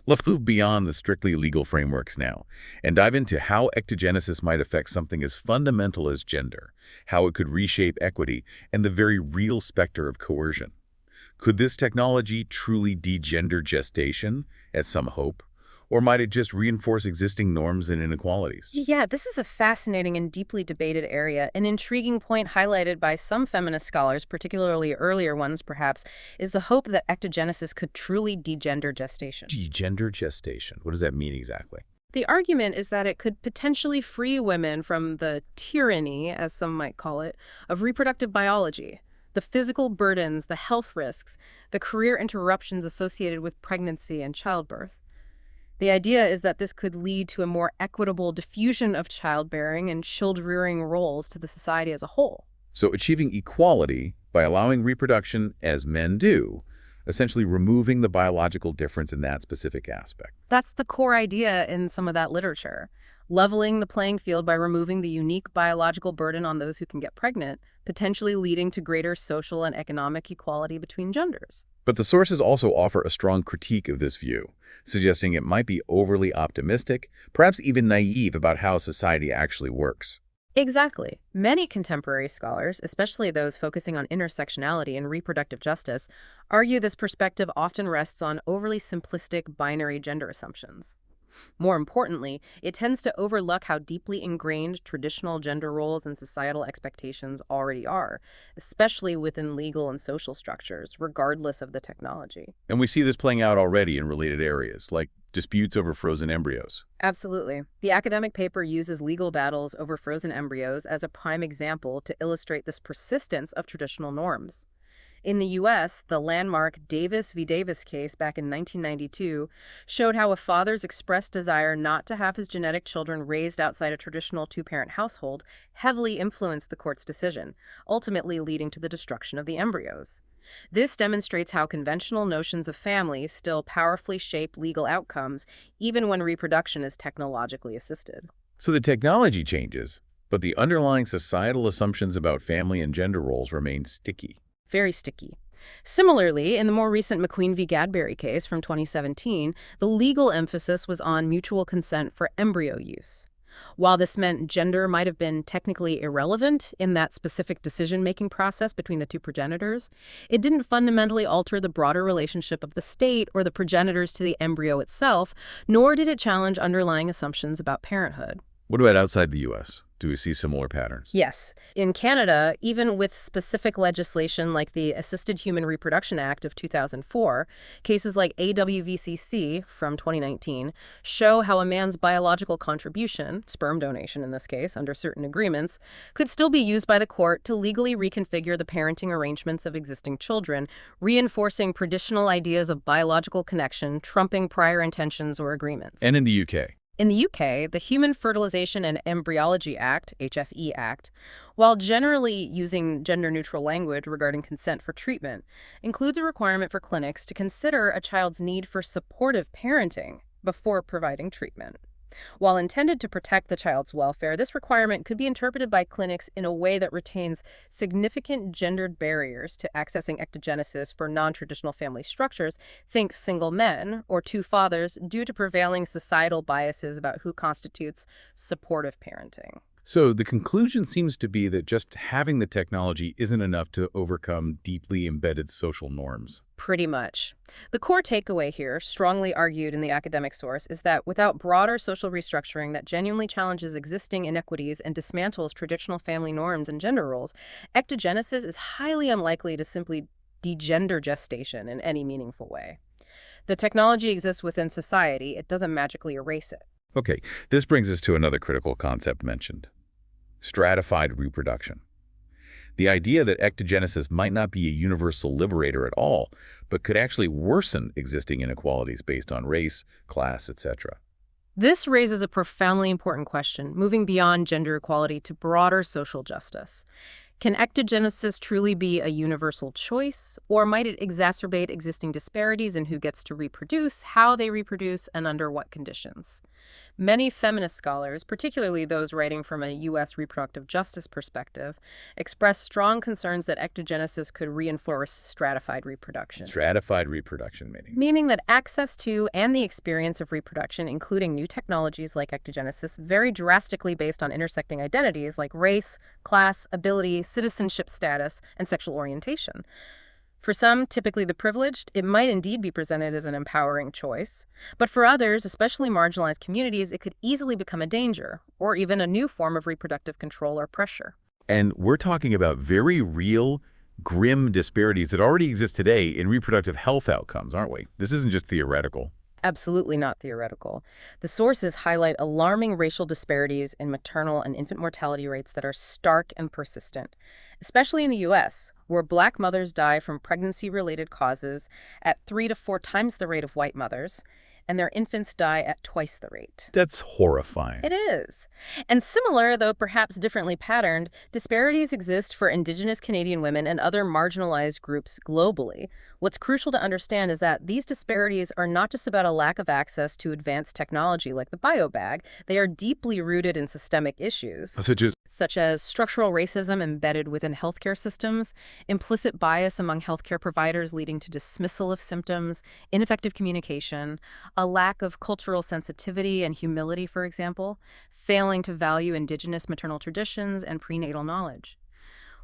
Let's move beyond the strictly legal frameworks now and dive into how ectogenesis might affect something as fundamental as gender, how it could reshape equity, and the very real specter of coercion. Could this technology truly degender gestation, as some hope? Or might it just reinforce existing norms and inequalities? Yeah, this is a fascinating and deeply debated area. An intriguing point highlighted by some feminist scholars, particularly earlier ones perhaps, is the hope that ectogenesis could truly degender gestation. Degender gestation. What does that mean exactly? The argument is that it could potentially free women from the tyranny, as some might call it, of reproductive biology. The physical burdens, the health risks, the career interruptions associated with pregnancy and childbirth. The idea is that this could lead to a more equitable diffusion of childbearing and child-rearing roles to the society as a whole. So achieving equality by allowing reproduction as men do, essentially removing the biological difference in that specific aspect. That's the core idea in some of that literature. Leveling the playing field by removing the unique biological burden on those who can get pregnant, potentially leading to greater social and economic equality between genders. But the sources also offer a strong critique of this view, suggesting it might be overly optimistic, perhaps even naive about how society actually works. Exactly. Many contemporary scholars, especially those focusing on intersectionality and reproductive justice, argue this perspective often rests on overly simplistic binary gender assumptions. More importantly, it tends to overlook how deeply ingrained traditional gender roles and societal expectations already are, especially within legal and social structures, regardless of the technology. And we see this playing out already in related areas, like disputes over frozen embryos. Absolutely. The academic paper uses legal battles over frozen embryos as a prime example to illustrate this persistence of traditional norms. In the U.S., the landmark Davis v. Davis case back in 1992 showed how a father's expressed desire not to have his genetic children raised outside a traditional two-parent household heavily influenced the court's decision, ultimately leading to the destruction of the embryos. This demonstrates how conventional notions of family still powerfully shape legal outcomes, even when reproduction is technologically assisted. So the technology changes, but the underlying societal assumptions about family and gender roles remain sticky. Very sticky. Similarly, in the more recent McQueen v. Gadberry case from 2017, the legal emphasis was on mutual consent for embryo use. While this meant gender might have been technically irrelevant in that specific decision-making process between the two progenitors, it didn't fundamentally alter the broader relationship of the state or the progenitors to the embryo itself, nor did it challenge underlying assumptions about parenthood. What about outside the U.S.? Do we see similar patterns? Yes. In Canada, even with specific legislation like the Assisted Human Reproduction Act of 2004, cases like AWVCC from 2019 show how a man's biological contribution, sperm donation in this case, under certain agreements, could still be used by the court to legally reconfigure the parenting arrangements of existing children, reinforcing traditional ideas of biological connection, trumping prior intentions or agreements. And in the UK? In the UK, the Human Fertilization and Embryology Act, HFE Act, while generally using gender-neutral language regarding consent for treatment, includes a requirement for clinics to consider a child's need for supportive parenting before providing treatment. While intended to protect the child's welfare, this requirement could be interpreted by clinics in a way that retains significant gendered barriers to accessing ectogenesis for non-traditional family structures. Think single men or two fathers due to prevailing societal biases about who constitutes supportive parenting. So the conclusion seems to be that just having the technology isn't enough to overcome deeply embedded social norms. Pretty much. The core takeaway here, strongly argued in the academic source, is that without broader social restructuring that genuinely challenges existing inequities and dismantles traditional family norms and gender roles, ectogenesis is highly unlikely to simply degender gestation in any meaningful way. The technology exists within society, it doesn't magically erase it. Okay, this brings us to another critical concept mentioned: stratified reproduction. The idea that ectogenesis might not be a universal liberator at all, but could actually worsen existing inequalities based on race, class, etc. This raises a profoundly important question, moving beyond gender equality to broader social justice. Can ectogenesis truly be a universal choice, or might it exacerbate existing disparities in who gets to reproduce, how they reproduce, and under what conditions? Many feminist scholars, particularly those writing from a U.S. reproductive justice perspective, express strong concerns that ectogenesis could reinforce stratified reproduction. Stratified reproduction meaning? Meaning that access to and the experience of reproduction, including new technologies like ectogenesis, vary drastically based on intersecting identities like race, class, ability, citizenship status, and sexual orientation. For some, typically the privileged, it might indeed be presented as an empowering choice. But for others, especially marginalized communities, it could easily become a danger, or even a new form of reproductive control or pressure. And we're talking about very real, grim disparities that already exist today in reproductive health outcomes, aren't we? This isn't just theoretical. Absolutely not theoretical. The sources highlight alarming racial disparities in maternal and infant mortality rates that are stark and persistent, especially in the U.S., where Black mothers die from pregnancy-related causes at 3 to 4 times the rate of white mothers, and their infants die at twice the rate. That's horrifying. It is. And similar, though perhaps differently patterned, disparities exist for Indigenous Canadian women and other marginalized groups globally. What's crucial to understand is that these disparities are not just about a lack of access to advanced technology like the biobag. They are deeply rooted in systemic issues. Such as structural racism embedded within healthcare systems, implicit bias among healthcare providers leading to dismissal of symptoms, ineffective communication, a lack of cultural sensitivity and humility, for example, failing to value Indigenous maternal traditions and prenatal knowledge.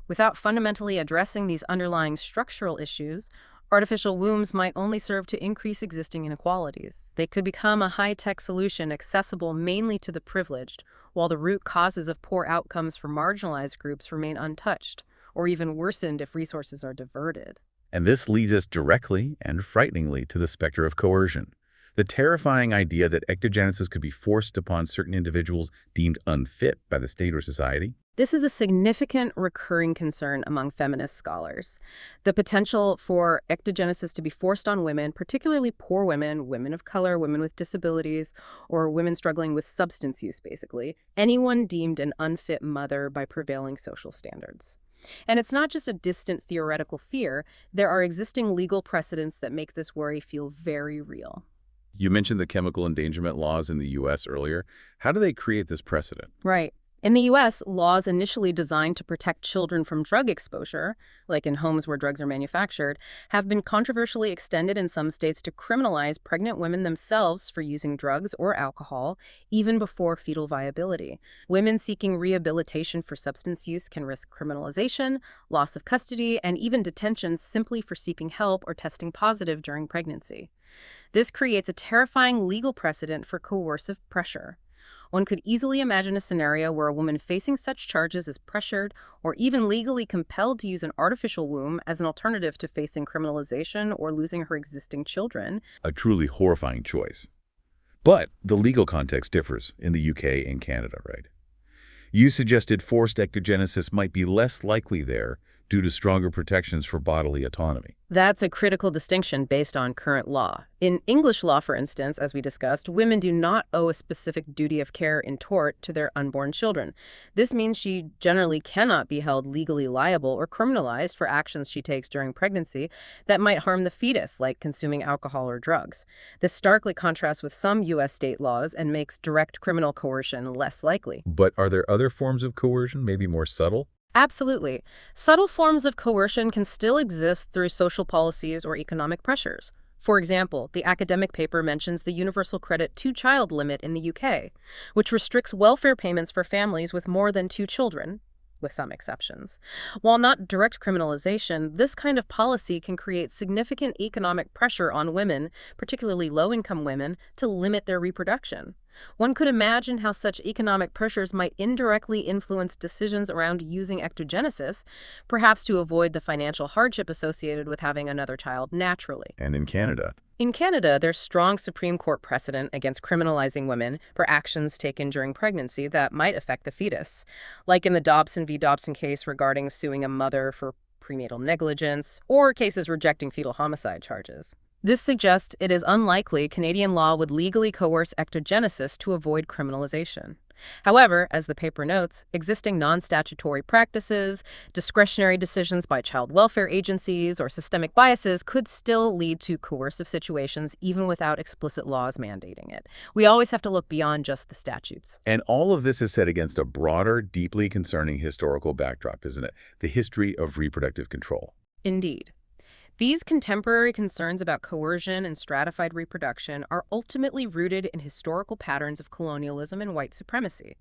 Without fundamentally addressing these underlying structural issues, artificial wombs might only serve to increase existing inequalities. They could become a high-tech solution accessible mainly to the privileged, while the root causes of poor outcomes for marginalized groups remain untouched, or even worsened if resources are diverted. And this leads us directly and frighteningly to the specter of coercion. The terrifying idea that ectogenesis could be forced upon certain individuals deemed unfit by the state or society. This is a significant recurring concern among feminist scholars. The potential for ectogenesis to be forced on women, particularly poor women, women of color, women with disabilities, or women struggling with substance use, basically, anyone deemed an unfit mother by prevailing social standards. And it's not just a distant theoretical fear. There are existing legal precedents that make this worry feel very real. You mentioned the chemical endangerment laws in the U.S. earlier. How do they create this precedent? Right. In the U.S., laws initially designed to protect children from drug exposure, like in homes where drugs are manufactured, have been controversially extended in some states to criminalize pregnant women themselves for using drugs or alcohol, even before fetal viability. Women seeking rehabilitation for substance use can risk criminalization, loss of custody, and even detention simply for seeking help or testing positive during pregnancy. This creates a terrifying legal precedent for coercive pressure. One could easily imagine a scenario where a woman facing such charges is pressured or even legally compelled to use an artificial womb as an alternative to facing criminalization or losing her existing children. A truly horrifying choice. But the legal context differs in the UK and Canada, right? You suggested forced ectogenesis might be less likely there due to stronger protections for bodily autonomy. That's a critical distinction based on current law. In English law, for instance, as we discussed, women do not owe a specific duty of care in tort to their unborn children. This means she generally cannot be held legally liable or criminalized for actions she takes during pregnancy that might harm the fetus, like consuming alcohol or drugs. This starkly contrasts with some U.S. state laws and makes direct criminal coercion less likely. But are there other forms of coercion, maybe more subtle? Absolutely. Subtle forms of coercion can still exist through social policies or economic pressures. For example, the academic paper mentions the universal credit two-child limit in the UK, which restricts welfare payments for families with more than 2 children, with some exceptions. While not direct criminalization, this kind of policy can create significant economic pressure on women, particularly low-income women, to limit their reproduction. One could imagine how such economic pressures might indirectly influence decisions around using ectogenesis, perhaps to avoid the financial hardship associated with having another child naturally. And in Canada? In Canada, there's strong Supreme Court precedent against criminalizing women for actions taken during pregnancy that might affect the fetus, like in the Dobson v. Dobson case regarding suing a mother for prenatal negligence, or cases rejecting fetal homicide charges. This suggests it is unlikely Canadian law would legally coerce ectogenesis to avoid criminalization. However, as the paper notes, existing non-statutory practices, discretionary decisions by child welfare agencies, or systemic biases could still lead to coercive situations even without explicit laws mandating it. We always have to look beyond just the statutes. And all of this is set against a broader, deeply concerning historical backdrop, isn't it? The history of reproductive control. Indeed. These contemporary concerns about coercion and stratified reproduction are ultimately rooted in historical patterns of colonialism and white supremacy.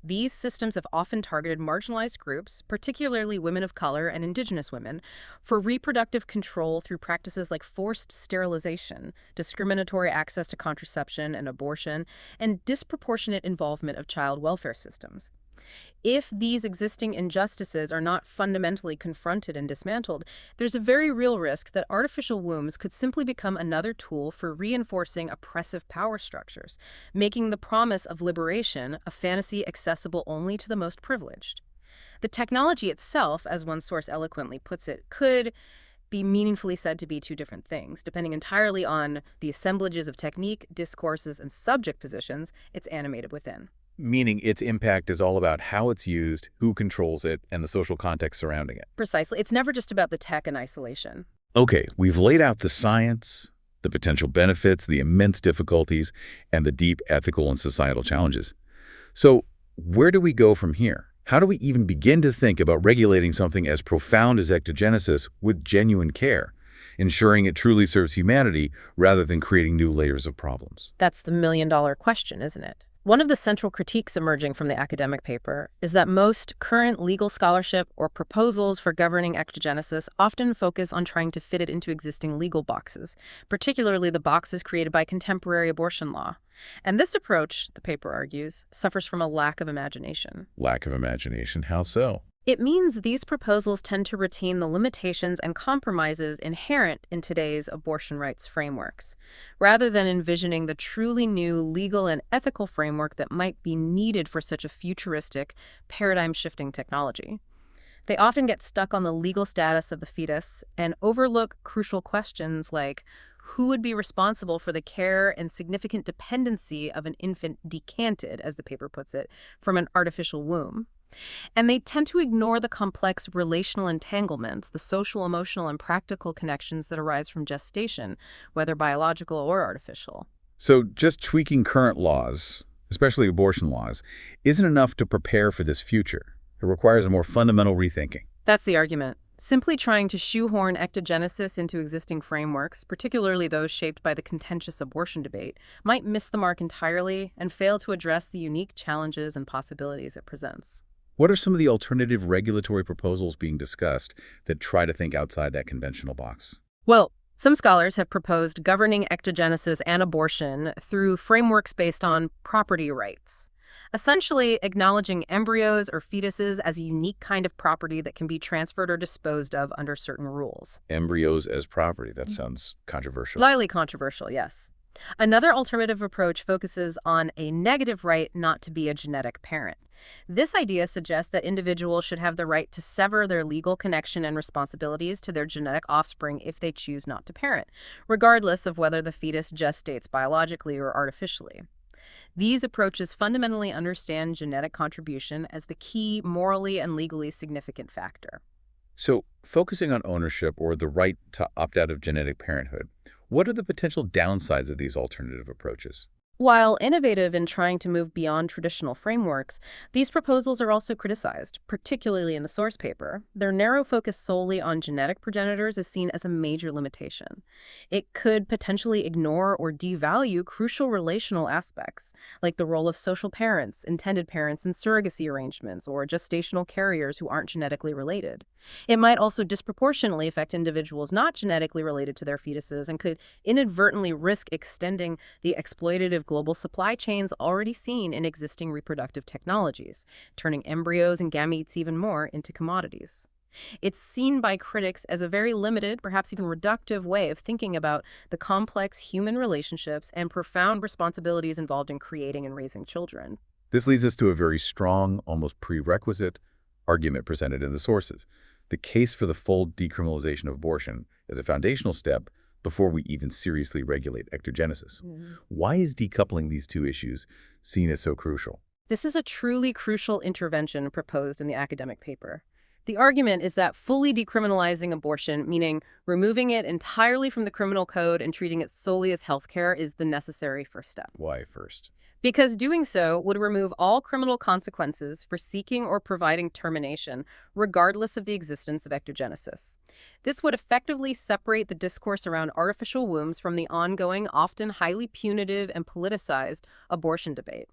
These systems have often targeted marginalized groups, particularly women of color and indigenous women, for reproductive control through practices like forced sterilization, discriminatory access to contraception and abortion, and disproportionate involvement of child welfare systems. If these existing injustices are not fundamentally confronted and dismantled, there's a very real risk that artificial wombs could simply become another tool for reinforcing oppressive power structures, making the promise of liberation a fantasy accessible only to the most privileged. The technology itself, as one source eloquently puts it, could be meaningfully said to be 2 different things, depending entirely on the assemblages of technique, discourses, and subject positions it's animated within. Meaning its impact is all about how it's used, who controls it, and the social context surrounding it. Precisely. It's never just about the tech in isolation. Okay, we've laid out the science, the potential benefits, the immense difficulties, and the deep ethical and societal challenges. So where do we go from here? How do we even begin to think about regulating something as profound as ectogenesis with genuine care, ensuring it truly serves humanity rather than creating new layers of problems? That's the million-dollar question, isn't it? One of the central critiques emerging from the academic paper is that most current legal scholarship or proposals for governing ectogenesis often focus on trying to fit it into existing legal boxes, particularly the boxes created by contemporary abortion law. And this approach, the paper argues, suffers from a lack of imagination. Lack of imagination? How so? It means these proposals tend to retain the limitations and compromises inherent in today's abortion rights frameworks, rather than envisioning the truly new legal and ethical framework that might be needed for such a futuristic, paradigm-shifting technology. They often get stuck on the legal status of the fetus and overlook crucial questions like who would be responsible for the care and significant dependency of an infant decanted, as the paper puts it, from an artificial womb. And they tend to ignore the complex relational entanglements, the social, emotional, and practical connections that arise from gestation, whether biological or artificial. So just tweaking current laws, especially abortion laws, isn't enough to prepare for this future. It requires a more fundamental rethinking. That's the argument. Simply trying to shoehorn ectogenesis into existing frameworks, particularly those shaped by the contentious abortion debate, might miss the mark entirely and fail to address the unique challenges and possibilities it presents. What are some of the alternative regulatory proposals being discussed that try to think outside that conventional box? Well, some scholars have proposed governing ectogenesis and abortion through frameworks based on property rights, essentially acknowledging embryos or fetuses as a unique kind of property that can be transferred or disposed of under certain rules. Embryos as property. That sounds controversial. Slightly controversial, yes. Another alternative approach focuses on a negative right not to be a genetic parent. This idea suggests that individuals should have the right to sever their legal connection and responsibilities to their genetic offspring if they choose not to parent, regardless of whether the fetus gestates biologically or artificially. These approaches fundamentally understand genetic contribution as the key morally and legally significant factor. So, focusing on ownership or the right to opt out of genetic parenthood, what are the potential downsides of these alternative approaches? While innovative in trying to move beyond traditional frameworks, these proposals are also criticized, particularly in the source paper. Their narrow focus solely on genetic progenitors is seen as a major limitation. It could potentially ignore or devalue crucial relational aspects, like the role of social parents, intended parents in surrogacy arrangements, or gestational carriers who aren't genetically related. It might also disproportionately affect individuals not genetically related to their fetuses and could inadvertently risk extending the exploitative global supply chains already seen in existing reproductive technologies, turning embryos and gametes even more into commodities. It's seen by critics as a very limited, perhaps even reductive way of thinking about the complex human relationships and profound responsibilities involved in creating and raising children. This leads us to a very strong, almost prerequisite argument presented in the sources. The case for the full decriminalization of abortion is a foundational step before we even seriously regulate ectogenesis. Why is decoupling these two issues seen as so crucial? This is a truly crucial intervention proposed in the academic paper. The argument is that fully decriminalizing abortion, meaning removing it entirely from the criminal code and treating it solely as healthcare, is the necessary first step. Why first? Because doing so would remove all criminal consequences for seeking or providing termination, regardless of the existence of ectogenesis. This would effectively separate the discourse around artificial wombs from the ongoing, often highly punitive and politicized abortion debate.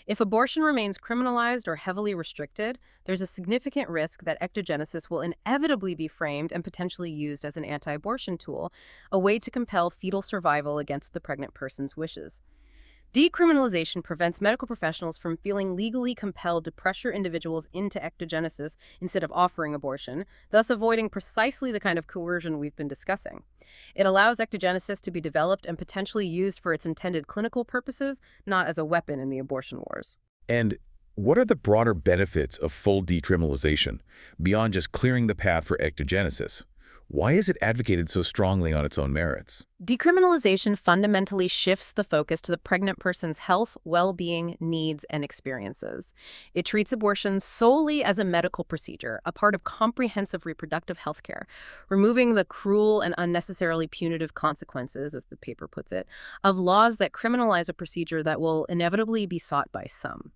If abortion remains criminalized or heavily restricted, there's a significant risk that ectogenesis will inevitably be framed and potentially used as an anti-abortion tool, a way to compel fetal survival against the pregnant person's wishes. Decriminalization prevents medical professionals from feeling legally compelled to pressure individuals into ectogenesis instead of offering abortion, thus avoiding precisely the kind of coercion we've been discussing. It allows ectogenesis to be developed and potentially used for its intended clinical purposes, not as a weapon in the abortion wars. And what are the broader benefits of full decriminalization, beyond just clearing the path for ectogenesis? Why is it advocated so strongly on its own merits? Decriminalization fundamentally shifts the focus to the pregnant person's health, well-being, needs, and experiences. It treats abortion solely as a medical procedure, a part of comprehensive reproductive health care, removing the cruel and unnecessarily punitive consequences, as the paper puts it, of laws that criminalize a procedure that will inevitably be sought by some.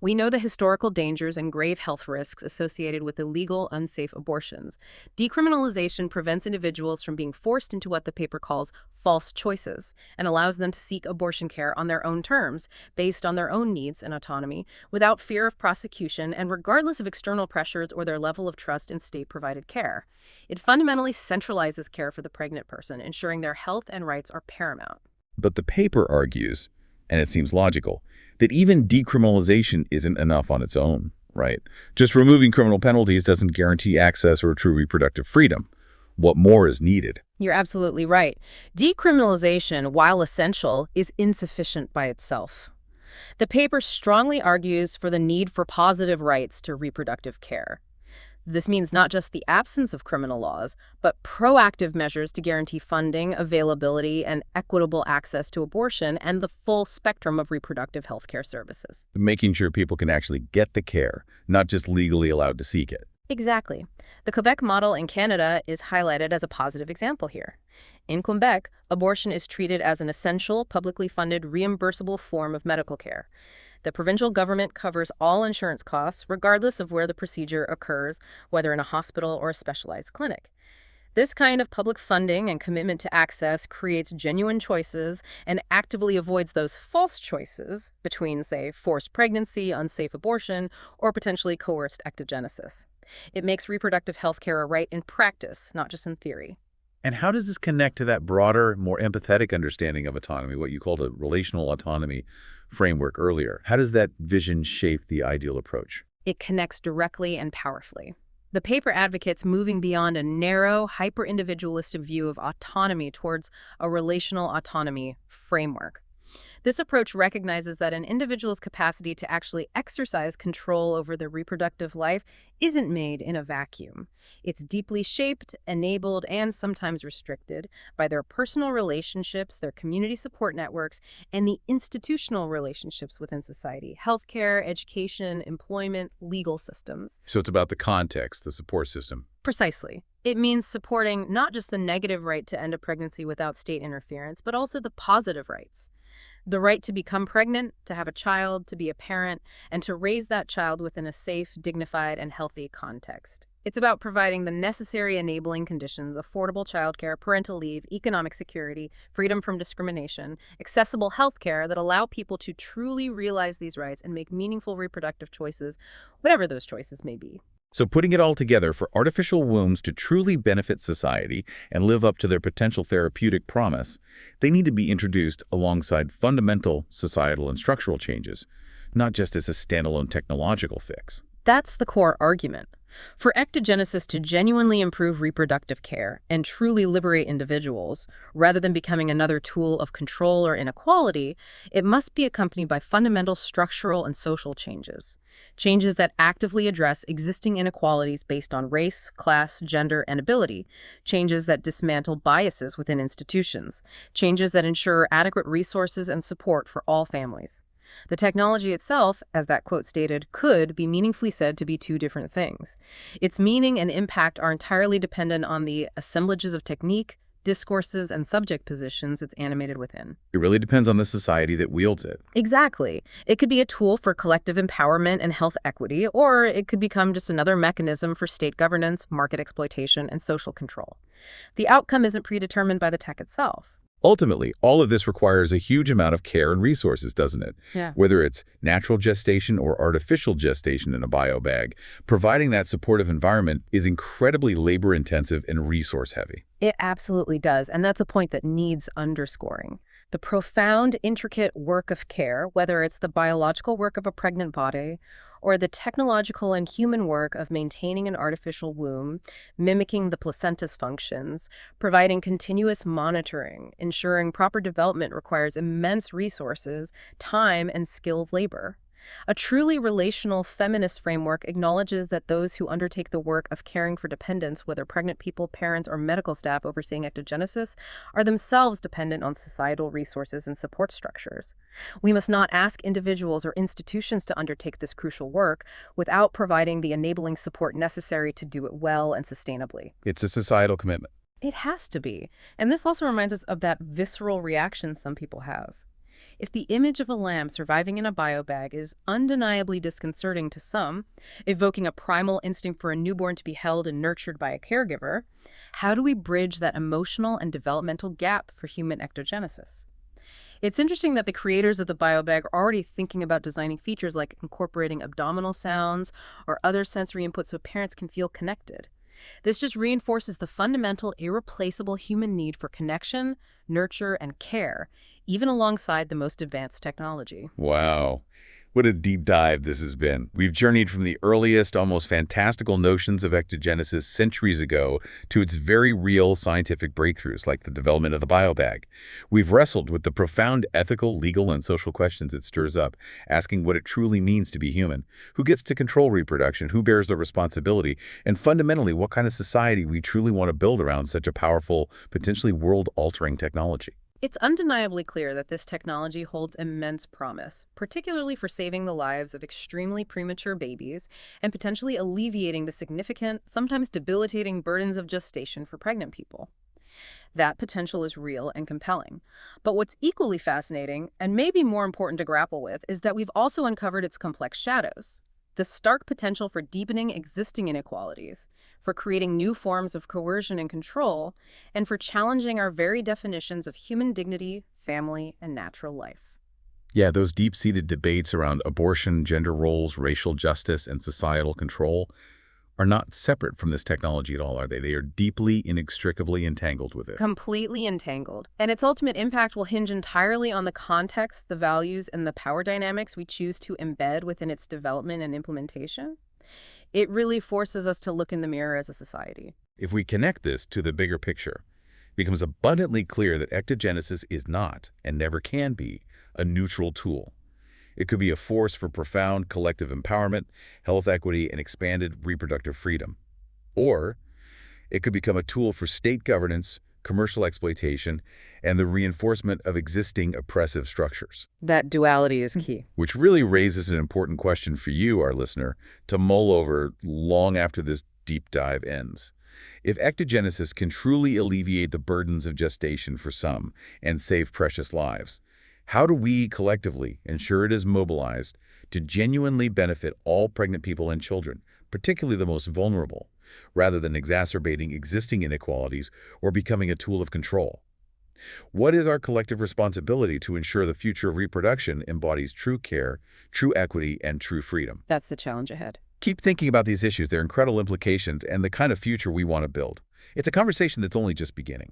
We know the historical dangers and grave health risks associated with illegal, unsafe abortions. Decriminalization prevents individuals from being forced into what the paper calls false choices and allows them to seek abortion care on their own terms, based on their own needs and autonomy, without fear of prosecution and regardless of external pressures or their level of trust in state-provided care. It fundamentally centralizes care for the pregnant person, ensuring their health and rights are paramount. But the paper argues, and it seems logical, that even decriminalization isn't enough on its own, right? Just removing criminal penalties doesn't guarantee access or true reproductive freedom. What more is needed? You're absolutely right. Decriminalization, while essential, is insufficient by itself. The paper strongly argues for the need for positive rights to reproductive care. This means not just the absence of criminal laws, but proactive measures to guarantee funding, availability, and equitable access to abortion and the full spectrum of reproductive health care services. Making sure people can actually get the care, not just legally allowed to seek it. Exactly. The Quebec model in Canada is highlighted as a positive example here. In Quebec, abortion is treated as an essential, publicly funded, reimbursable form of medical care. The provincial government covers all insurance costs, regardless of where the procedure occurs, whether in a hospital or a specialized clinic. This kind of public funding and commitment to access creates genuine choices and actively avoids those false choices between, say, forced pregnancy, unsafe abortion, or potentially coerced ectogenesis. It makes reproductive health care a right in practice, not just in theory. And how does this connect to that broader, more empathetic understanding of autonomy, what you called a relational autonomy framework earlier? How does that vision shape the ideal approach? It connects directly and powerfully. The paper advocates moving beyond a narrow, hyper-individualistic view of autonomy towards a relational autonomy framework. This approach recognizes that an individual's capacity to actually exercise control over their reproductive life isn't made in a vacuum. It's deeply shaped, enabled, and sometimes restricted by their personal relationships, their community support networks, and the institutional relationships within society: healthcare, education, employment, legal systems. So it's about the context, the support system. Precisely. It means supporting not just the negative right to end a pregnancy without state interference, but also the positive rights. The right to become pregnant, to have a child, to be a parent, and to raise that child within a safe, dignified, and healthy context. It's about providing the necessary enabling conditions: affordable childcare, parental leave, economic security, freedom from discrimination, accessible healthcare that allow people to truly realize these rights and make meaningful reproductive choices, whatever those choices may be. So putting it all together, for artificial wombs to truly benefit society and live up to their potential therapeutic promise, they need to be introduced alongside fundamental societal and structural changes, not just as a standalone technological fix. That's the core argument. For ectogenesis to genuinely improve reproductive care and truly liberate individuals, rather than becoming another tool of control or inequality, it must be accompanied by fundamental structural and social changes. Changes that actively address existing inequalities based on race, class, gender, and ability. Changes that dismantle biases within institutions. Changes that ensure adequate resources and support for all families. The technology itself, as that quote stated, could be meaningfully said to be two different things. Its meaning and impact are entirely dependent on the assemblages of technique, discourses, and subject positions it's animated within. It really depends on the society that wields it. Exactly. It could be a tool for collective empowerment and health equity, or it could become just another mechanism for state governance, market exploitation, and social control. The outcome isn't predetermined by the tech itself. Ultimately, all of this requires a huge amount of care and resources, doesn't it? Yeah. Whether it's natural gestation or artificial gestation in a biobag, providing that supportive environment is incredibly labor-intensive and resource-heavy. It absolutely does, and that's a point that needs underscoring. The profound, intricate work of care, whether it's the biological work of a pregnant body or the technological and human work of maintaining an artificial womb, mimicking the placenta's functions, providing continuous monitoring, ensuring proper development requires immense resources, time, and skilled labor. A truly relational feminist framework acknowledges that those who undertake the work of caring for dependents, whether pregnant people, parents, or medical staff overseeing ectogenesis, are themselves dependent on societal resources and support structures. We must not ask individuals or institutions to undertake this crucial work without providing the enabling support necessary to do it well and sustainably. It's a societal commitment. It has to be. And this also reminds us of that visceral reaction some people have. If the image of a lamb surviving in a biobag is undeniably disconcerting to some, evoking a primal instinct for a newborn to be held and nurtured by a caregiver, how do we bridge that emotional and developmental gap for human ectogenesis? It's interesting that the creators of the biobag are already thinking about designing features like incorporating abdominal sounds or other sensory inputs so parents can feel connected. This just reinforces the fundamental, irreplaceable human need for connection, nurture, and care, even alongside the most advanced technology. Wow. What a deep dive this has been. We've journeyed from the earliest, almost fantastical notions of ectogenesis centuries ago to its very real scientific breakthroughs like the development of the biobag. We've wrestled with the profound ethical, legal, and social questions it stirs up, asking what it truly means to be human, who gets to control reproduction, who bears the responsibility, and fundamentally what kind of society we truly want to build around such a powerful, potentially world-altering technology. It's undeniably clear that this technology holds immense promise, particularly for saving the lives of extremely premature babies and potentially alleviating the significant, sometimes debilitating burdens of gestation for pregnant people. That potential is real and compelling. But what's equally fascinating, and maybe more important to grapple with, is that we've also uncovered its complex shadows. The stark potential for deepening existing inequalities, for creating new forms of coercion and control, and for challenging our very definitions of human dignity, family, and natural life. Yeah, those deep-seated debates around abortion, gender roles, racial justice, and societal control are not separate from this technology at all, are they? They are deeply, inextricably entangled with it. Completely entangled. And its ultimate impact will hinge entirely on the context, the values, and the power dynamics we choose to embed within its development and implementation. It really forces us to look in the mirror as a society. If we connect this to the bigger picture, it becomes abundantly clear that ectogenesis is not, and never can be, a neutral tool. It could be a force for profound collective empowerment, health equity, and expanded reproductive freedom. Or it could become a tool for state governance, commercial exploitation, and the reinforcement of existing oppressive structures. That duality is key. Which really raises an important question for you, our listener, to mull over long after this deep dive ends. If ectogenesis can truly alleviate the burdens of gestation for some and save precious lives, how do we collectively ensure it is mobilized to genuinely benefit all pregnant people and children, particularly the most vulnerable, rather than exacerbating existing inequalities or becoming a tool of control? What is our collective responsibility to ensure the future of reproduction embodies true care, true equity, and true freedom? That's the challenge ahead. Keep thinking about these issues, their incredible implications, and the kind of future we want to build. It's a conversation that's only just beginning.